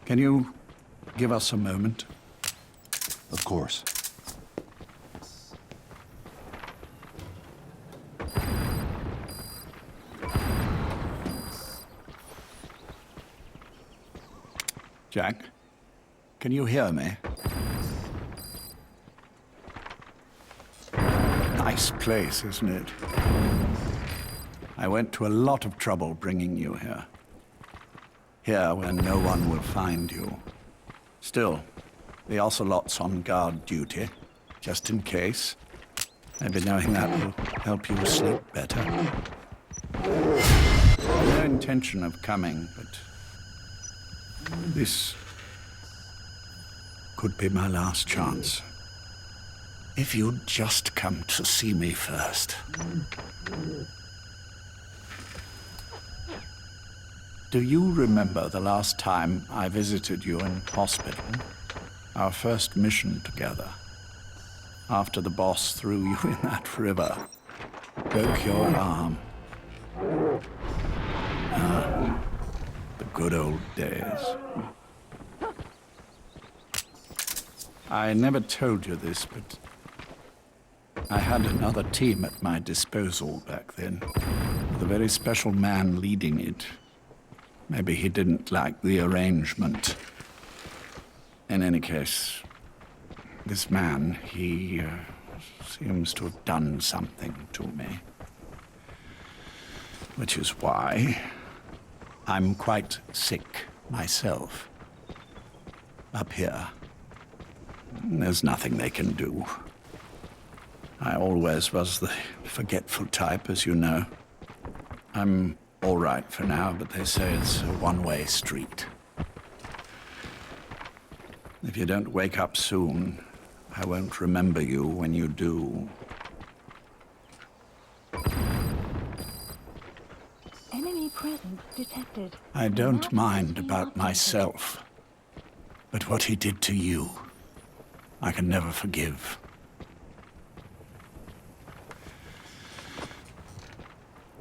Can you give us a moment? Of course. Jack, can you hear me? Nice place, isn't it? I went to a lot of trouble bringing you here. Here where no one will find you. Still, the Ocelot's on guard duty, just in case. Maybe knowing that will help you sleep better. No intention of coming, but this could be my last chance. If you'd just come to see me first. Do you remember the last time I visited you in hospital? Our first mission together. After the boss threw you in that river. Broke your arm. Ah, the good old days. I never told you this, but I had another team at my disposal back then, with a very special man leading it. Maybe he didn't like the arrangement. In any case, this man, he seems to have done something to me. Which is why I'm quite sick myself. Up here. There's nothing they can do. I always was the forgetful type, as you know. I'm all right for now, but they say it's a one-way street. If you don't wake up soon, I won't remember you when you do. Enemy presence detected. I don't mind about myself, but what he did to you, I can never forgive.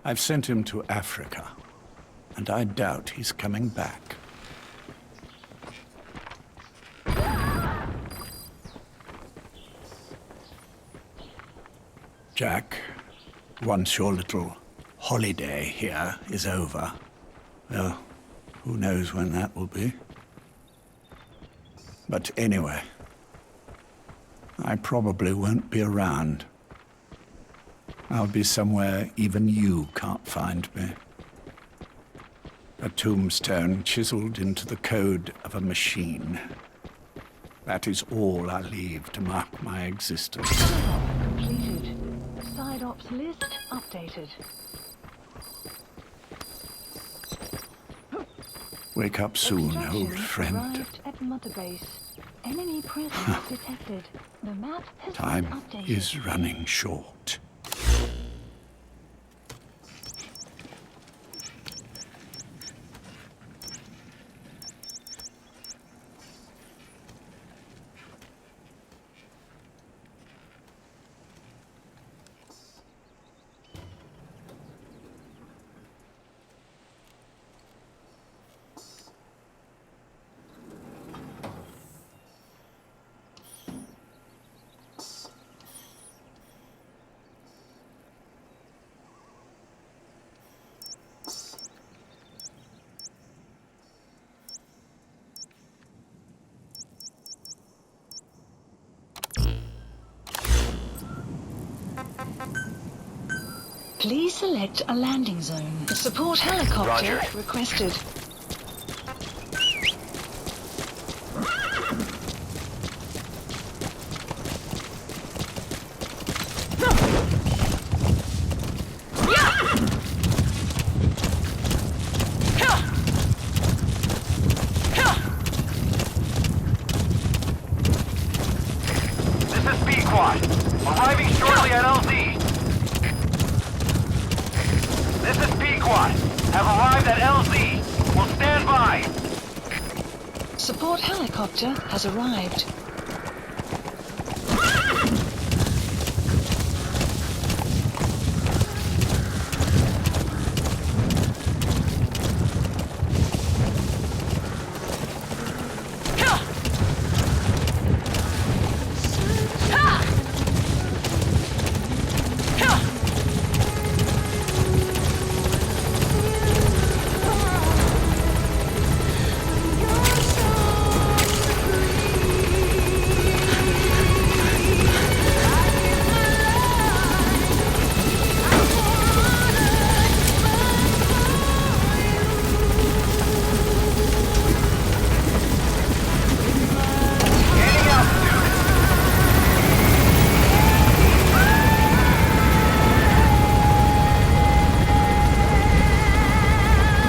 I've sent him to Africa, and I doubt he's coming back. Jack, once your little holiday here is over, well, who knows when that will be. But anyway, I probably won't be around. I'll be somewhere even you can't find me. A tombstone chiseled into the code of a machine. That is all I leave to mark my existence. Completed. Side ops list updated. Wake up soon, Extraction old friend. arrived at Mother Base. Enemy presence detected. The map has Time been updated. is running short. Please select a landing zone. A support helicopter Roger. requested. This is B-Quad. Arriving shortly at LZ. This is B-Quad. Have arrived at LZ. Will stand by. Support helicopter has arrived.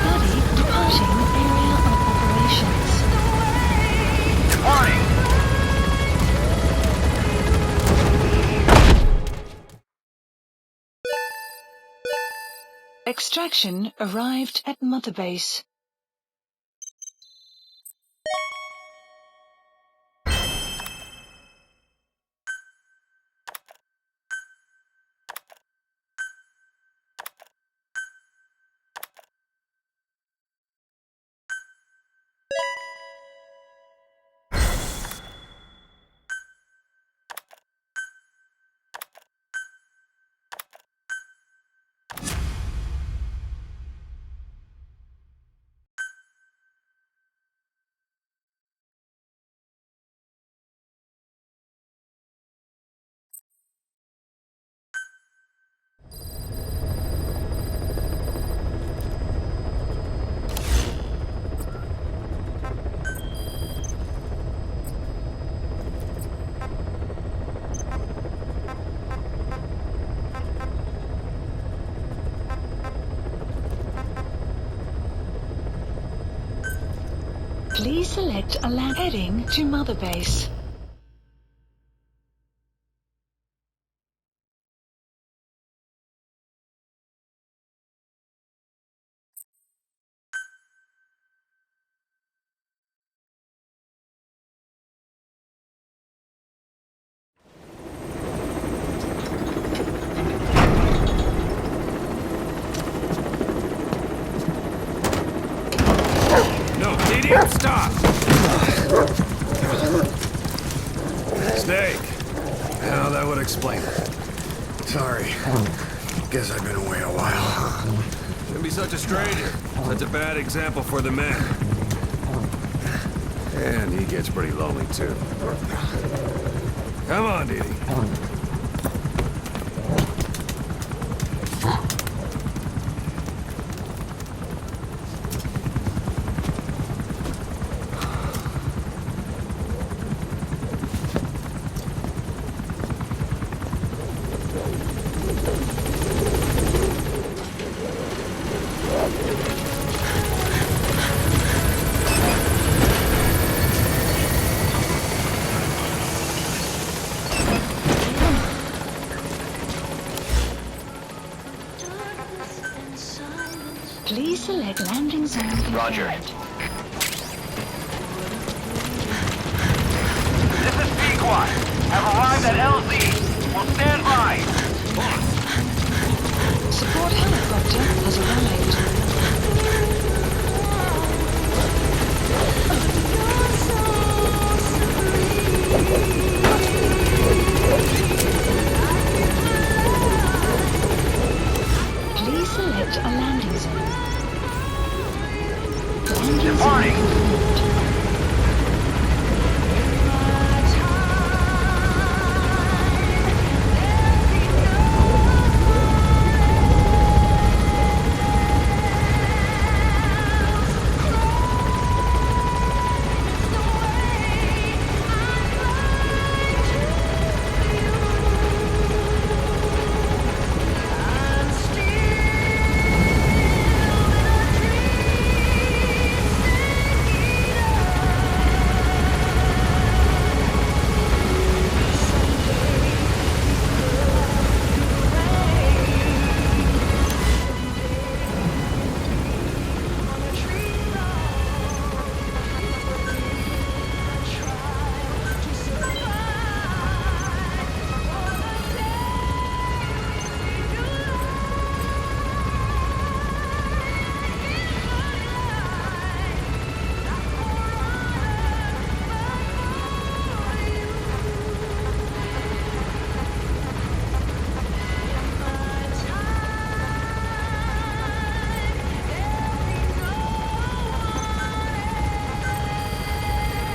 Buddy departing area of operations. Warning. Extraction arrived at Mother Base. Please select a land heading to Mother Base. No, idiot, stop! Snake. Well, that would explain it. Sorry. Guess I've been away a while. Don't be such a stranger. Such a bad example for the men. And he gets pretty lonely, too. Come on, Dee Dee. Please select landing zone. Roger. This is Pequot. Have arrived at LZ. Will stand by. Support helicopter has arrived. Please select a landing zone. Landing Departing.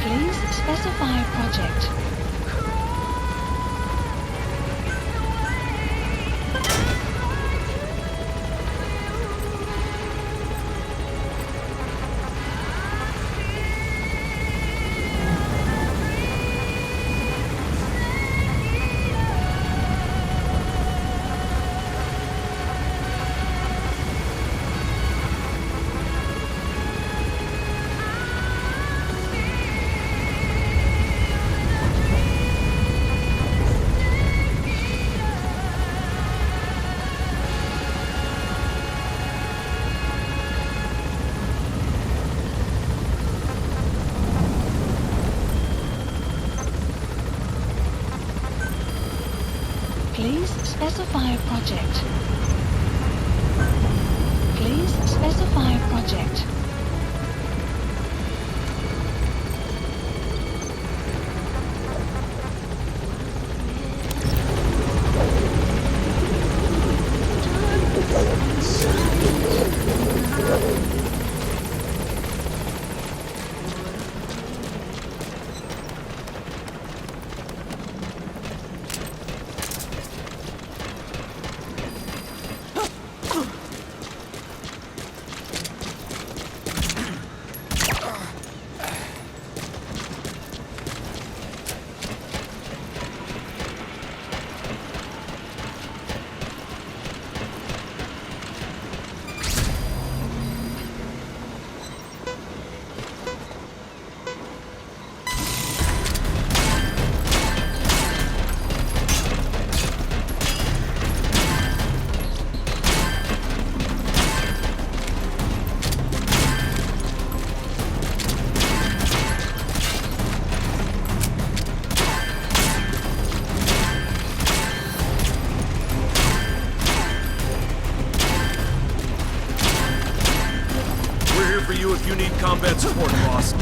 Please specify a project. Please specify a project. Please specify a project. For you if you need combat support, boss.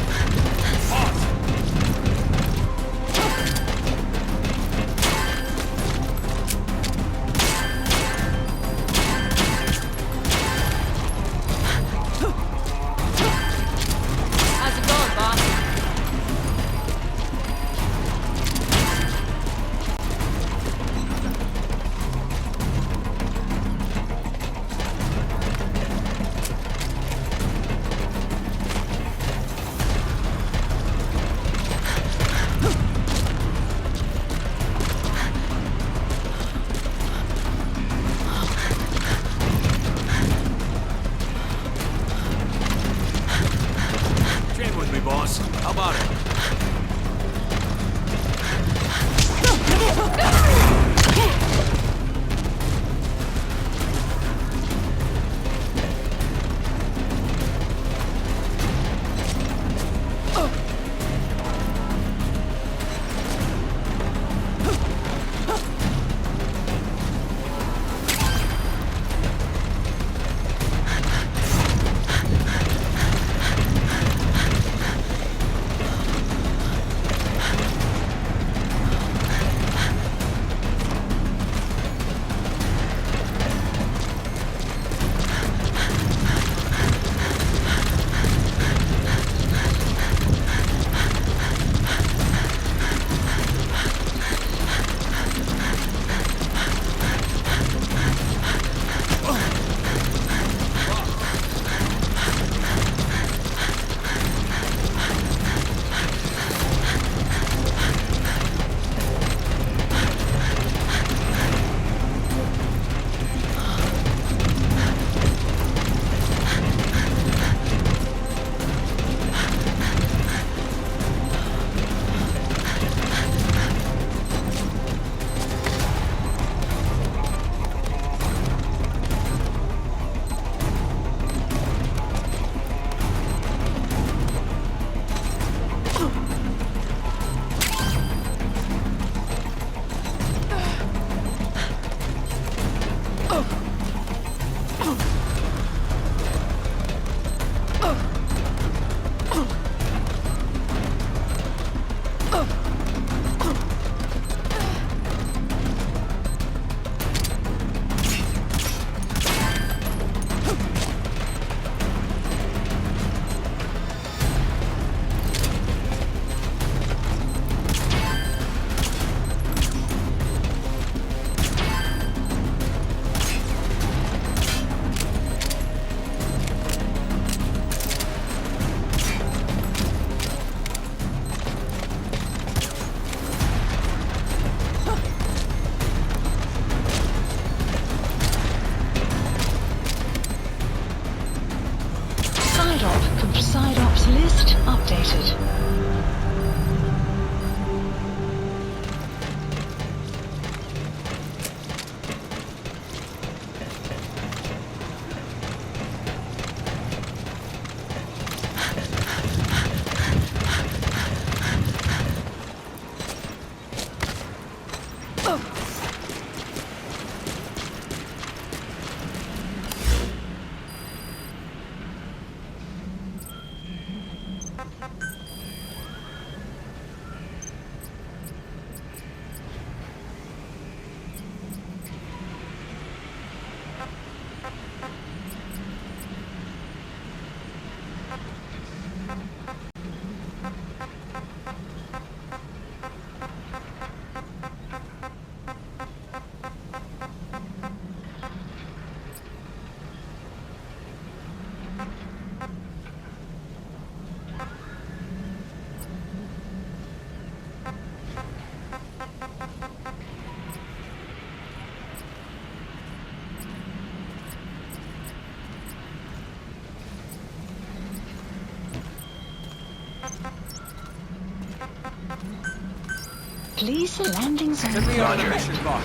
Please landing zone. Get me on the mission, boss.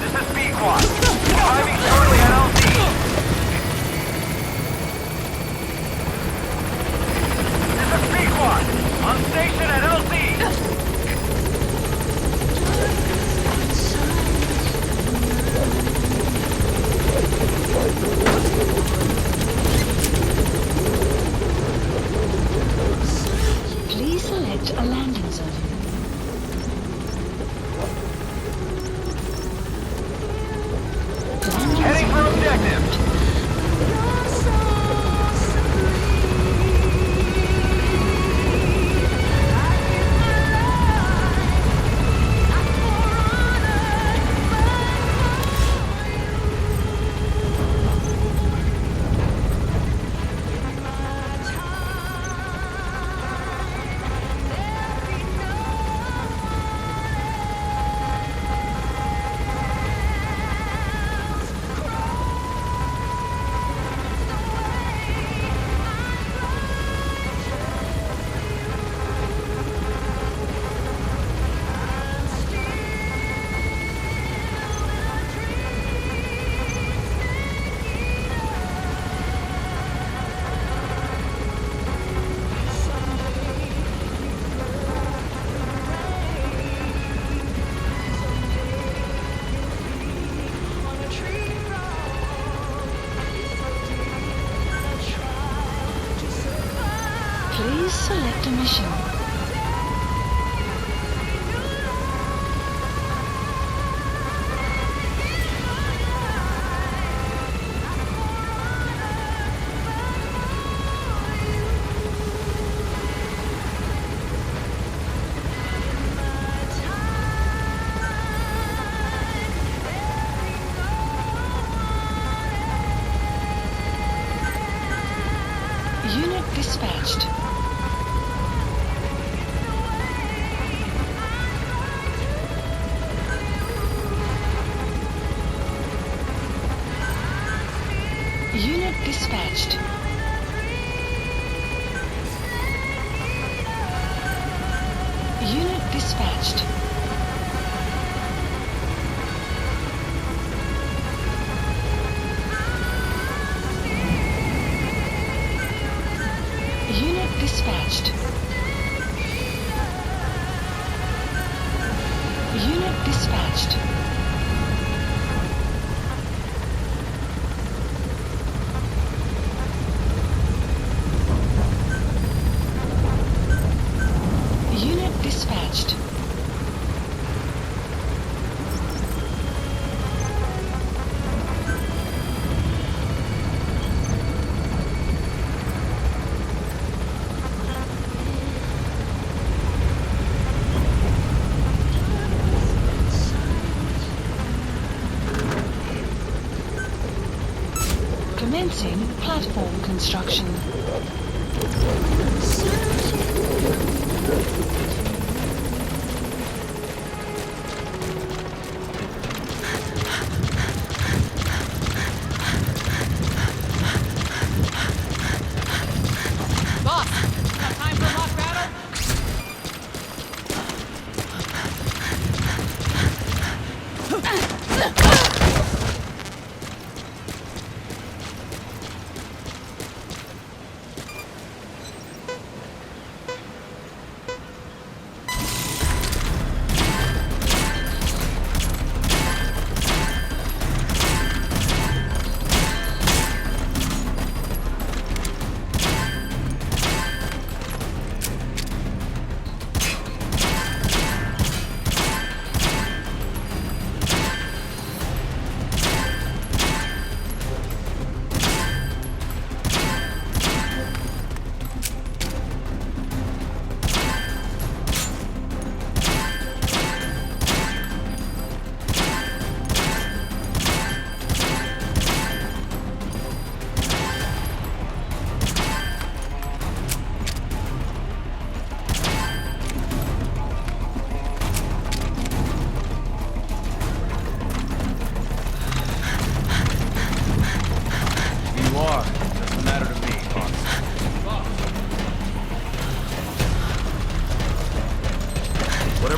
This is B-Quad. Arriving shortly at LZ. This is B-Quad. On station at LZ. Please select a landing zone. Heading for objective. Please select a mission. Unit dispatched. Unit dispatched. Unit dispatched. Unit dispatched. Unit dispatched. Unit dispatched. Commencing platform construction. Boss, got time for a mock battle?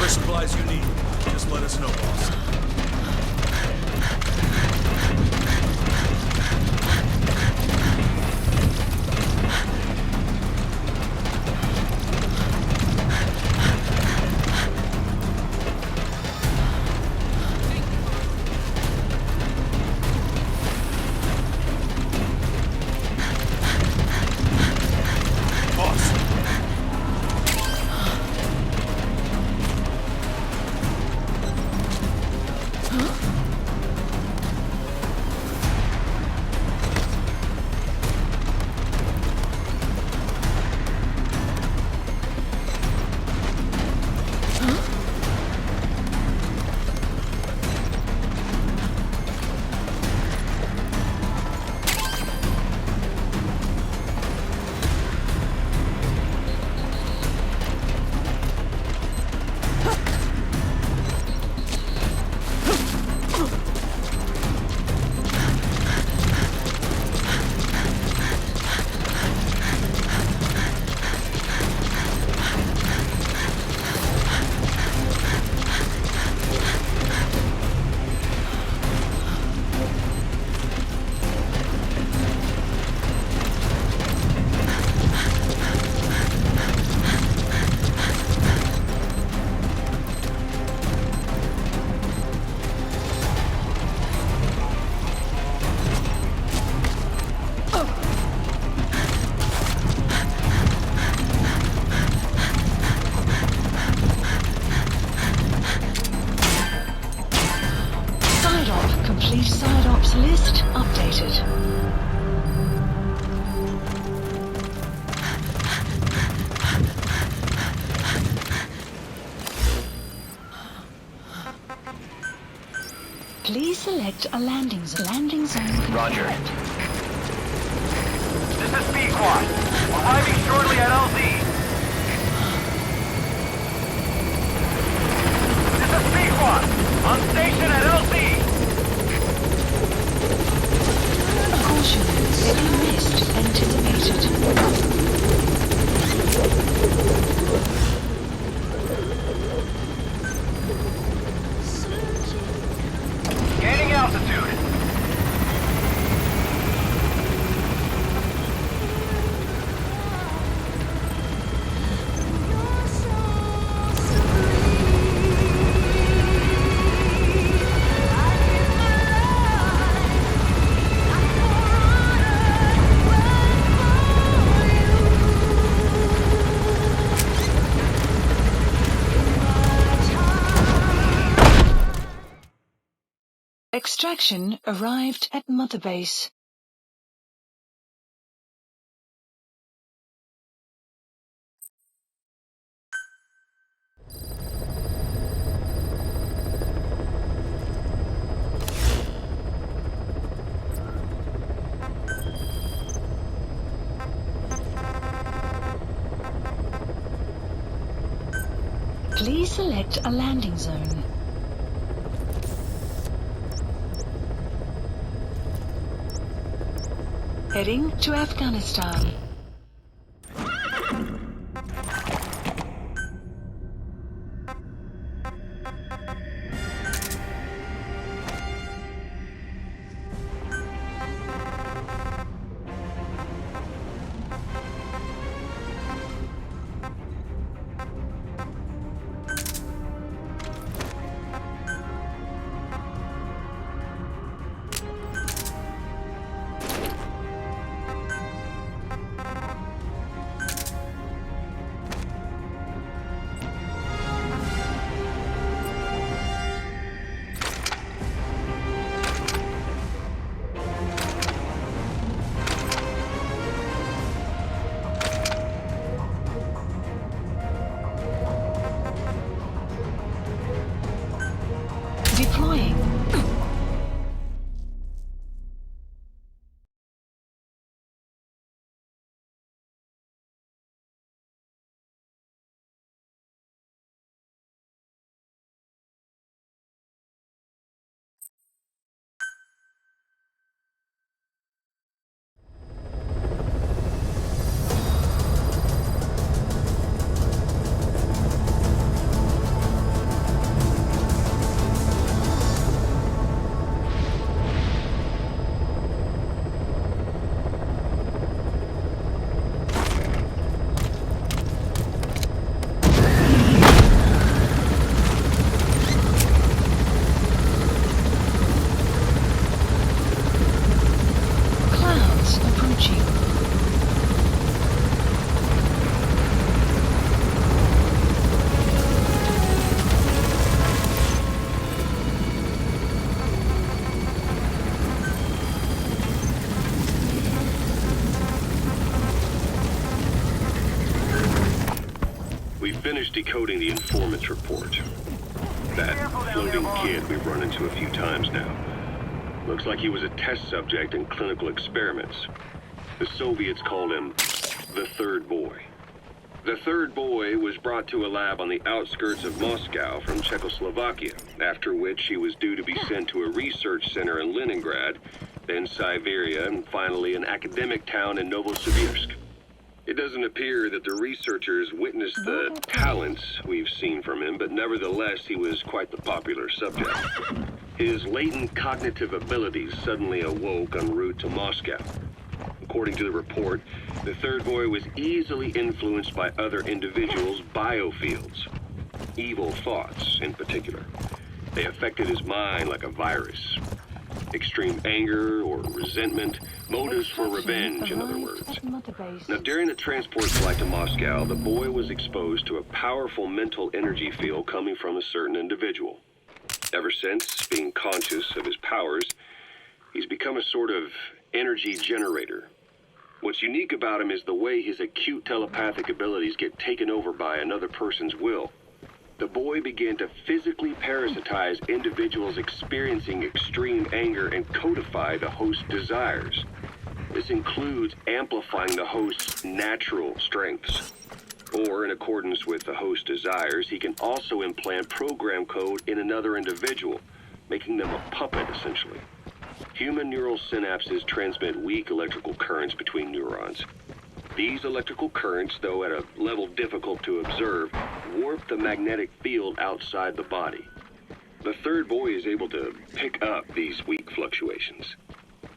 Whatever supplies you need, just let us know, boss. Complete side ops list updated. Please select a landing zone. Roger. This is B-Quad. Arriving shortly at LZ. This is B-Quad. On station at LZ. Caution, heavy mist anticipated. Gaining altitude. Extraction arrived at Mother Base. Please select a landing zone. Heading to Afghanistan. Deploying. finished decoding the informant's report. That floating kid we've run into a few times now. Looks like he was a test subject in clinical experiments. The Soviets called him the Third Boy. The Third Boy was brought to a lab on the outskirts of Moscow from Czechoslovakia, after which he was due to be sent to a research center in Leningrad, then Siberia, and finally an academic town in Novosibirsk. It doesn't appear that the researchers witnessed the talents we've seen from him, but nevertheless he was quite the popular subject. His latent cognitive abilities suddenly awoke en route to Moscow. According to the report, the Third Boy was easily influenced by other individuals' biofields. Evil thoughts, in particular. They affected his mind like a virus. Extreme anger or resentment, motives for revenge, in other words. Now, during the transport flight to Moscow, the boy was exposed to a powerful mental energy field coming from a certain individual. Ever since, being conscious of his powers, he's become a sort of energy generator. What's unique about him is the way his acute telepathic abilities get taken over by another person's will. The boy began to physically parasitize individuals experiencing extreme anger and codify the host's desires. This includes amplifying the host's natural strengths. Or, in accordance with the host's desires, he can also implant program code in another individual, making them a puppet, essentially. Human neural synapses transmit weak electrical currents between neurons. These electrical currents, though at a level difficult to observe, warp the magnetic field outside the body. The Third Boy is able to pick up these weak fluctuations.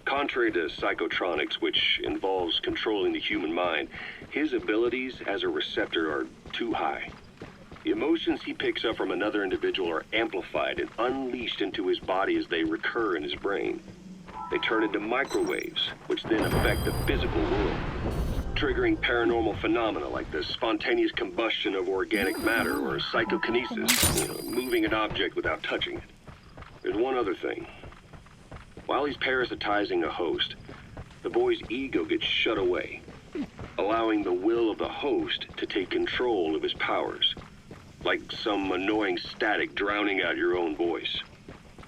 Contrary to psychotronics, which involves controlling the human mind, his abilities as a receptor are too high. The emotions he picks up from another individual are amplified and unleashed into his body as they recur in his brain. They turn into microwaves, which then affect the physical world, triggering paranormal phenomena like the spontaneous combustion of organic matter or psychokinesis, moving an object without touching it. There's one other thing. While he's parasitizing a host, the boy's ego gets shut away, allowing the will of the host to take control of his powers, like some annoying static drowning out your own voice.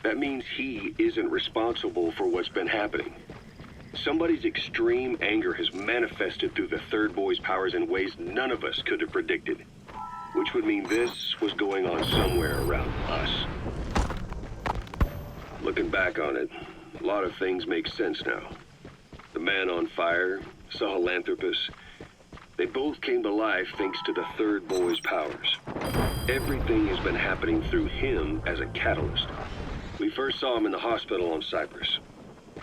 That means he isn't responsible for what's been happening. Somebody's extreme anger has manifested through the Third Boy's powers in ways none of us could have predicted, which would mean this was going on somewhere around us. Looking back on it, a lot of things make sense now. The man on fire, Sahelanthropus, they both came to life thanks to the Third Boy's powers. Everything has been happening through him as a catalyst. We first saw him in the hospital on Cyprus.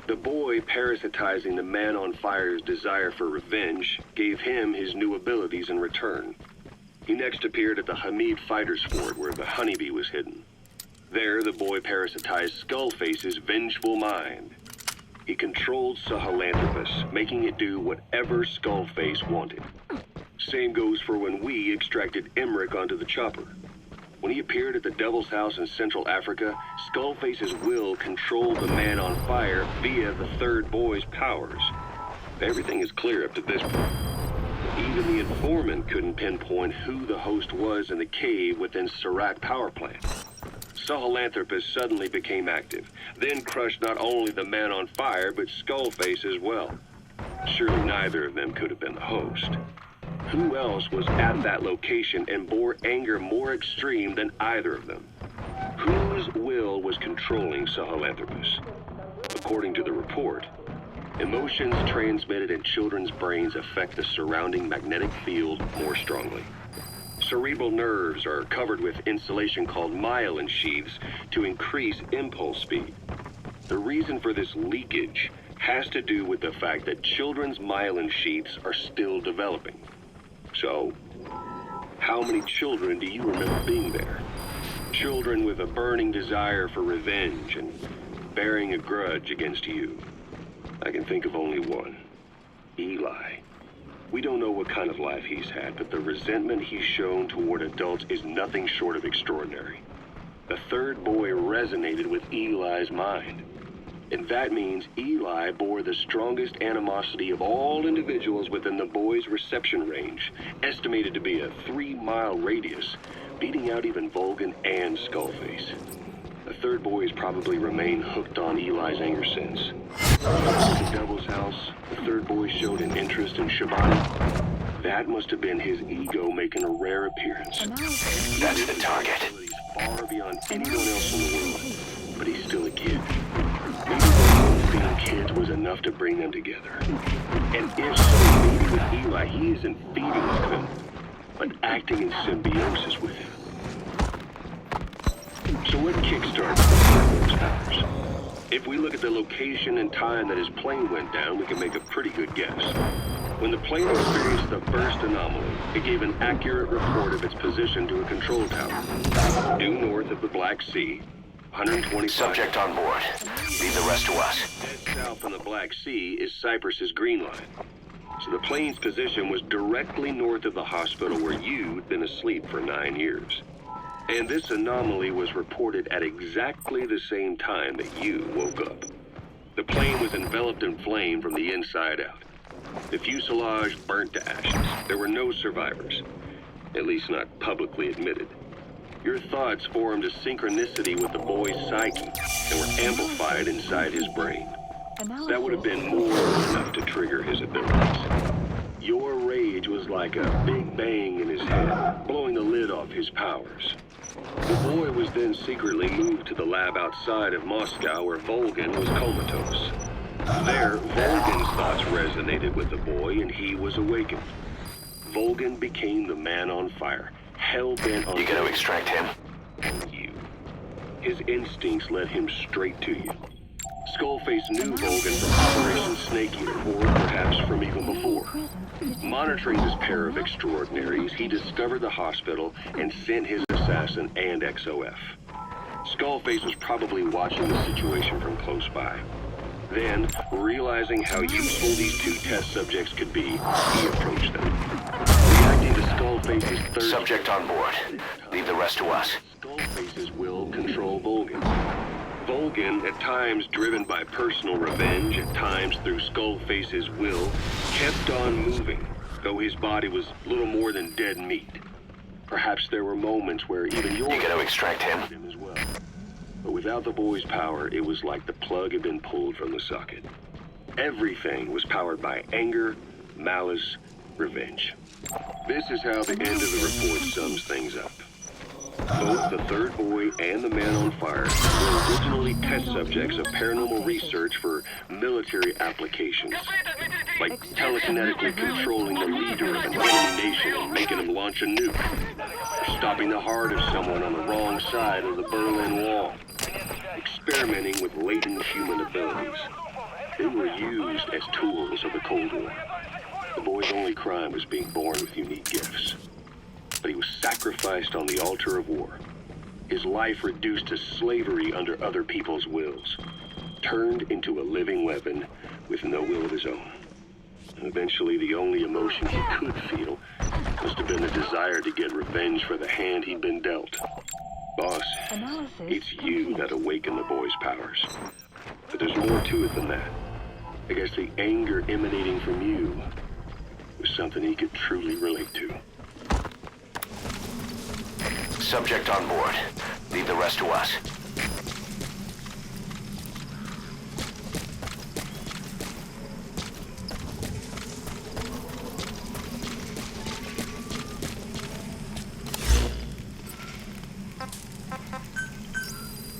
The boy parasitizing the man on fire's desire for revenge gave him his new abilities in return. He next appeared at the Hamid Fighter's Fort where the honeybee was hidden. There, the boy parasitized Skullface's vengeful mind. He controlled Sahelanthropus, making it do whatever Skullface wanted. Same goes for when we extracted Emmerich onto the chopper. When he appeared at the Devil's House in Central Africa, Skullface's will controlled the man on fire via the Third Boy's powers. Everything is clear up to this point. Even the informant couldn't pinpoint who the host was in the cave within Serac power plant. Sahelanthropus suddenly became active, then crushed not only the man on fire, but Skullface as well. Surely neither of them could have been the host. Who else was at that location and bore anger more extreme than either of them? Whose will was controlling Sahelanthropus? According to the report, emotions transmitted in children's brains affect the surrounding magnetic field more strongly. Cerebral nerves are covered with insulation called myelin sheaths to increase impulse speed. The reason for this leakage has to do with the fact that children's myelin sheaths are still developing. So, how many children do you remember being there? Children with a burning desire for revenge and bearing a grudge against you. I can think of only one. Eli. We don't know what kind of life he's had, but the resentment he's shown toward adults is nothing short of extraordinary. The Third Boy resonated with Eli's mind. And that means Eli bore the strongest animosity of all individuals within the boy's reception range, estimated to be a 3-mile radius, beating out even Vulcan and Skullface. The third boy has probably remained hooked on Eli's anger since. At the Devil's House, the third boy showed an interest in Shabani. That must have been his ego making a rare appearance. That's the target. Far beyond anyone else in the world, but he's still a kid. Maybe both being kids was enough to bring them together. And if so, maybe with Eli, he isn't feeding off him, but acting in symbiosis with him. So what kickstarts the third boy's powers? If we look at the location and time that his plane went down, we can make a pretty good guess. When the plane experienced the first anomaly, it gave an accurate report of its position to a control tower. Due north of the Black Sea, 125... Subject on board. Leave the rest to us. Dead south on the Black Sea is Cyprus's green line. So the plane's position was directly north of the hospital where you'd been asleep for 9 years. And this anomaly was reported at exactly the same time that you woke up. The plane was enveloped in flame from the inside out. The fuselage burnt to ashes. There were no survivors, at least not publicly admitted. Your thoughts formed a synchronicity with the boy's psyche and were amplified inside his brain. That would have been more than enough to trigger his abilities. Your rage was like a big bang in his head, blowing the lid off his powers. The boy was then secretly moved to the lab outside of Moscow where Volgan was comatose. There, Volgan's thoughts resonated with the boy and he was awakened. Volgan became the man on fire, hell-bent on... You gonna extract him? You. His instincts led him straight to you. Skullface knew Volgan from Operation Snake Eater, or perhaps from even before. Monitoring this pair of extraordinaries, he discovered the hospital and sent his assassin and XOF. Skullface was probably watching the situation from close by. Then, realizing how useful these two test subjects could be, he approached them. Reacting to Skullface's third... Subject on board. Leave the rest to us. Skullface's will control Volgan. Volgan, at times driven by personal revenge, at times through Skullface's will, kept on moving, though his body was little more than dead meat. Perhaps there were moments where even your... You gonna extract him? As well. But without the boy's power, it was like the plug had been pulled from the socket. Everything was powered by anger, malice, revenge. This is how the end of the report sums things up. Both the third boy and the man on fire were originally test subjects of paranormal research for military applications, like telekinetically controlling the leader of an enemy nation and making him launch a nuke, or stopping the heart of someone on the wrong side of the Berlin Wall, experimenting with latent human abilities. They were used as tools of the Cold War. The boy's only crime was being born with unique gifts. But he was sacrificed on the altar of war. His life reduced to slavery under other people's wills. Turned into a living weapon with no will of his own. And eventually the only emotion he could feel must have been the desire to get revenge for the hand he'd been dealt. Boss, it's you that awakened the boy's powers. But there's more to it than that. I guess the anger emanating from you was something he could truly relate to. Subject on board. Leave the rest to us.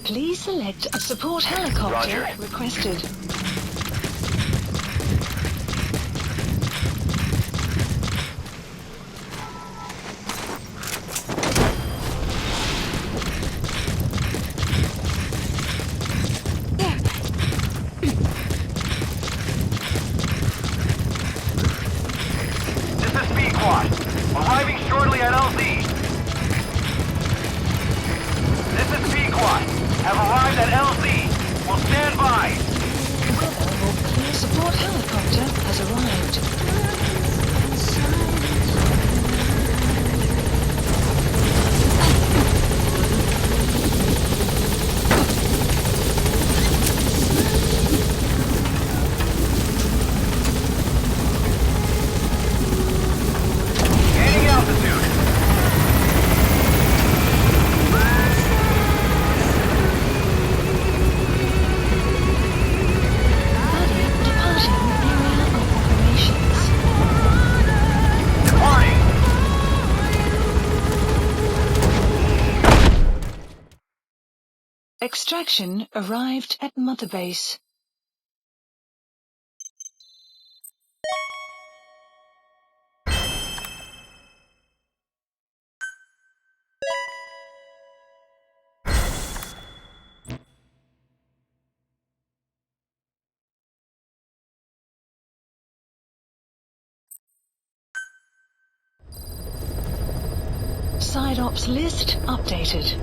Please select a support helicopter Roger. requested. Arriving shortly at LZ. This is Pequot. Have arrived at LZ. Will stand by. Support helicopter has arrived. Extraction arrived at Mother Base. Side ops list updated.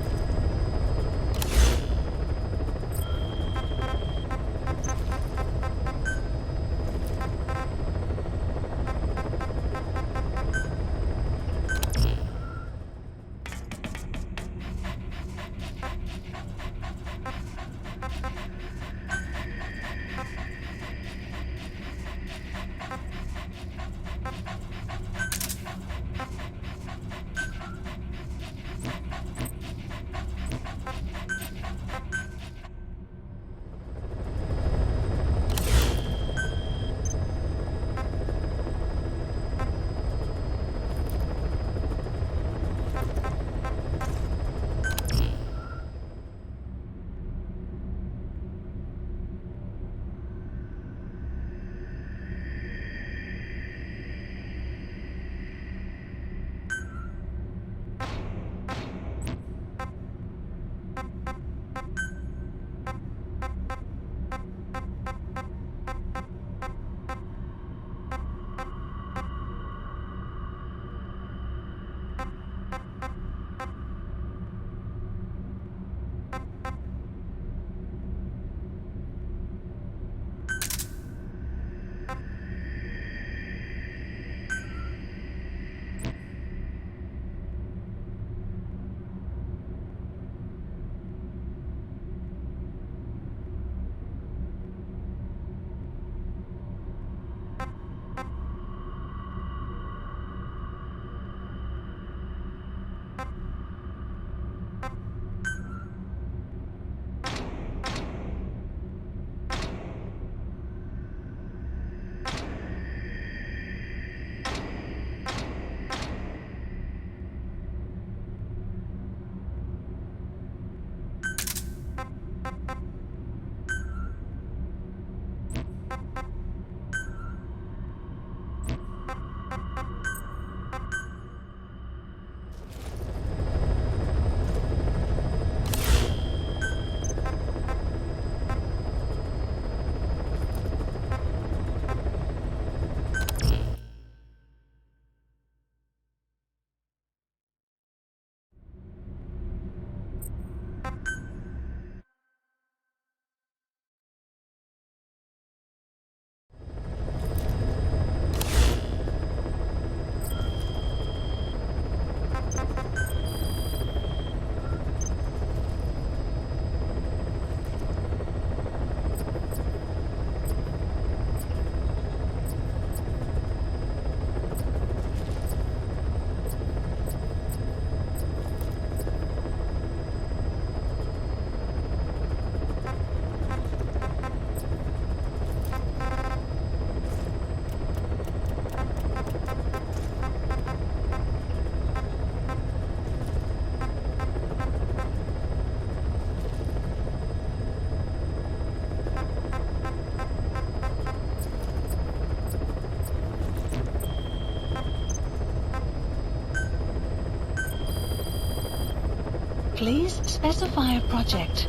Please specify a project.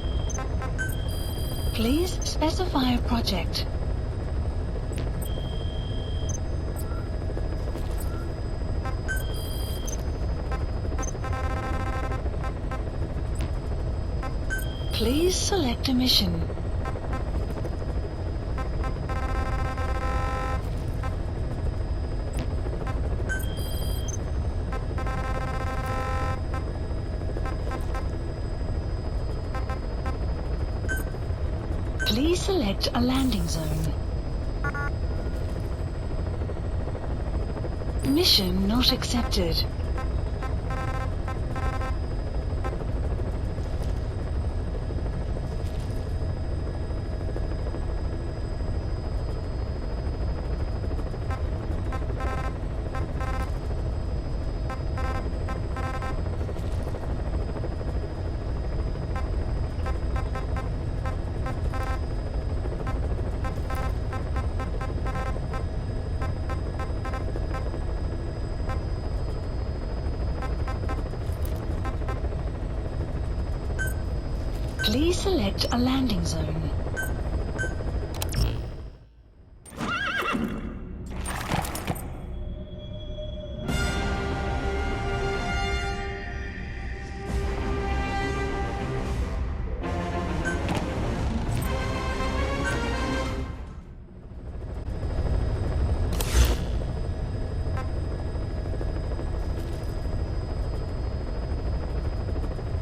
Please specify a project. Please select a mission. Please select a landing zone. Mission not accepted. Please select a landing zone.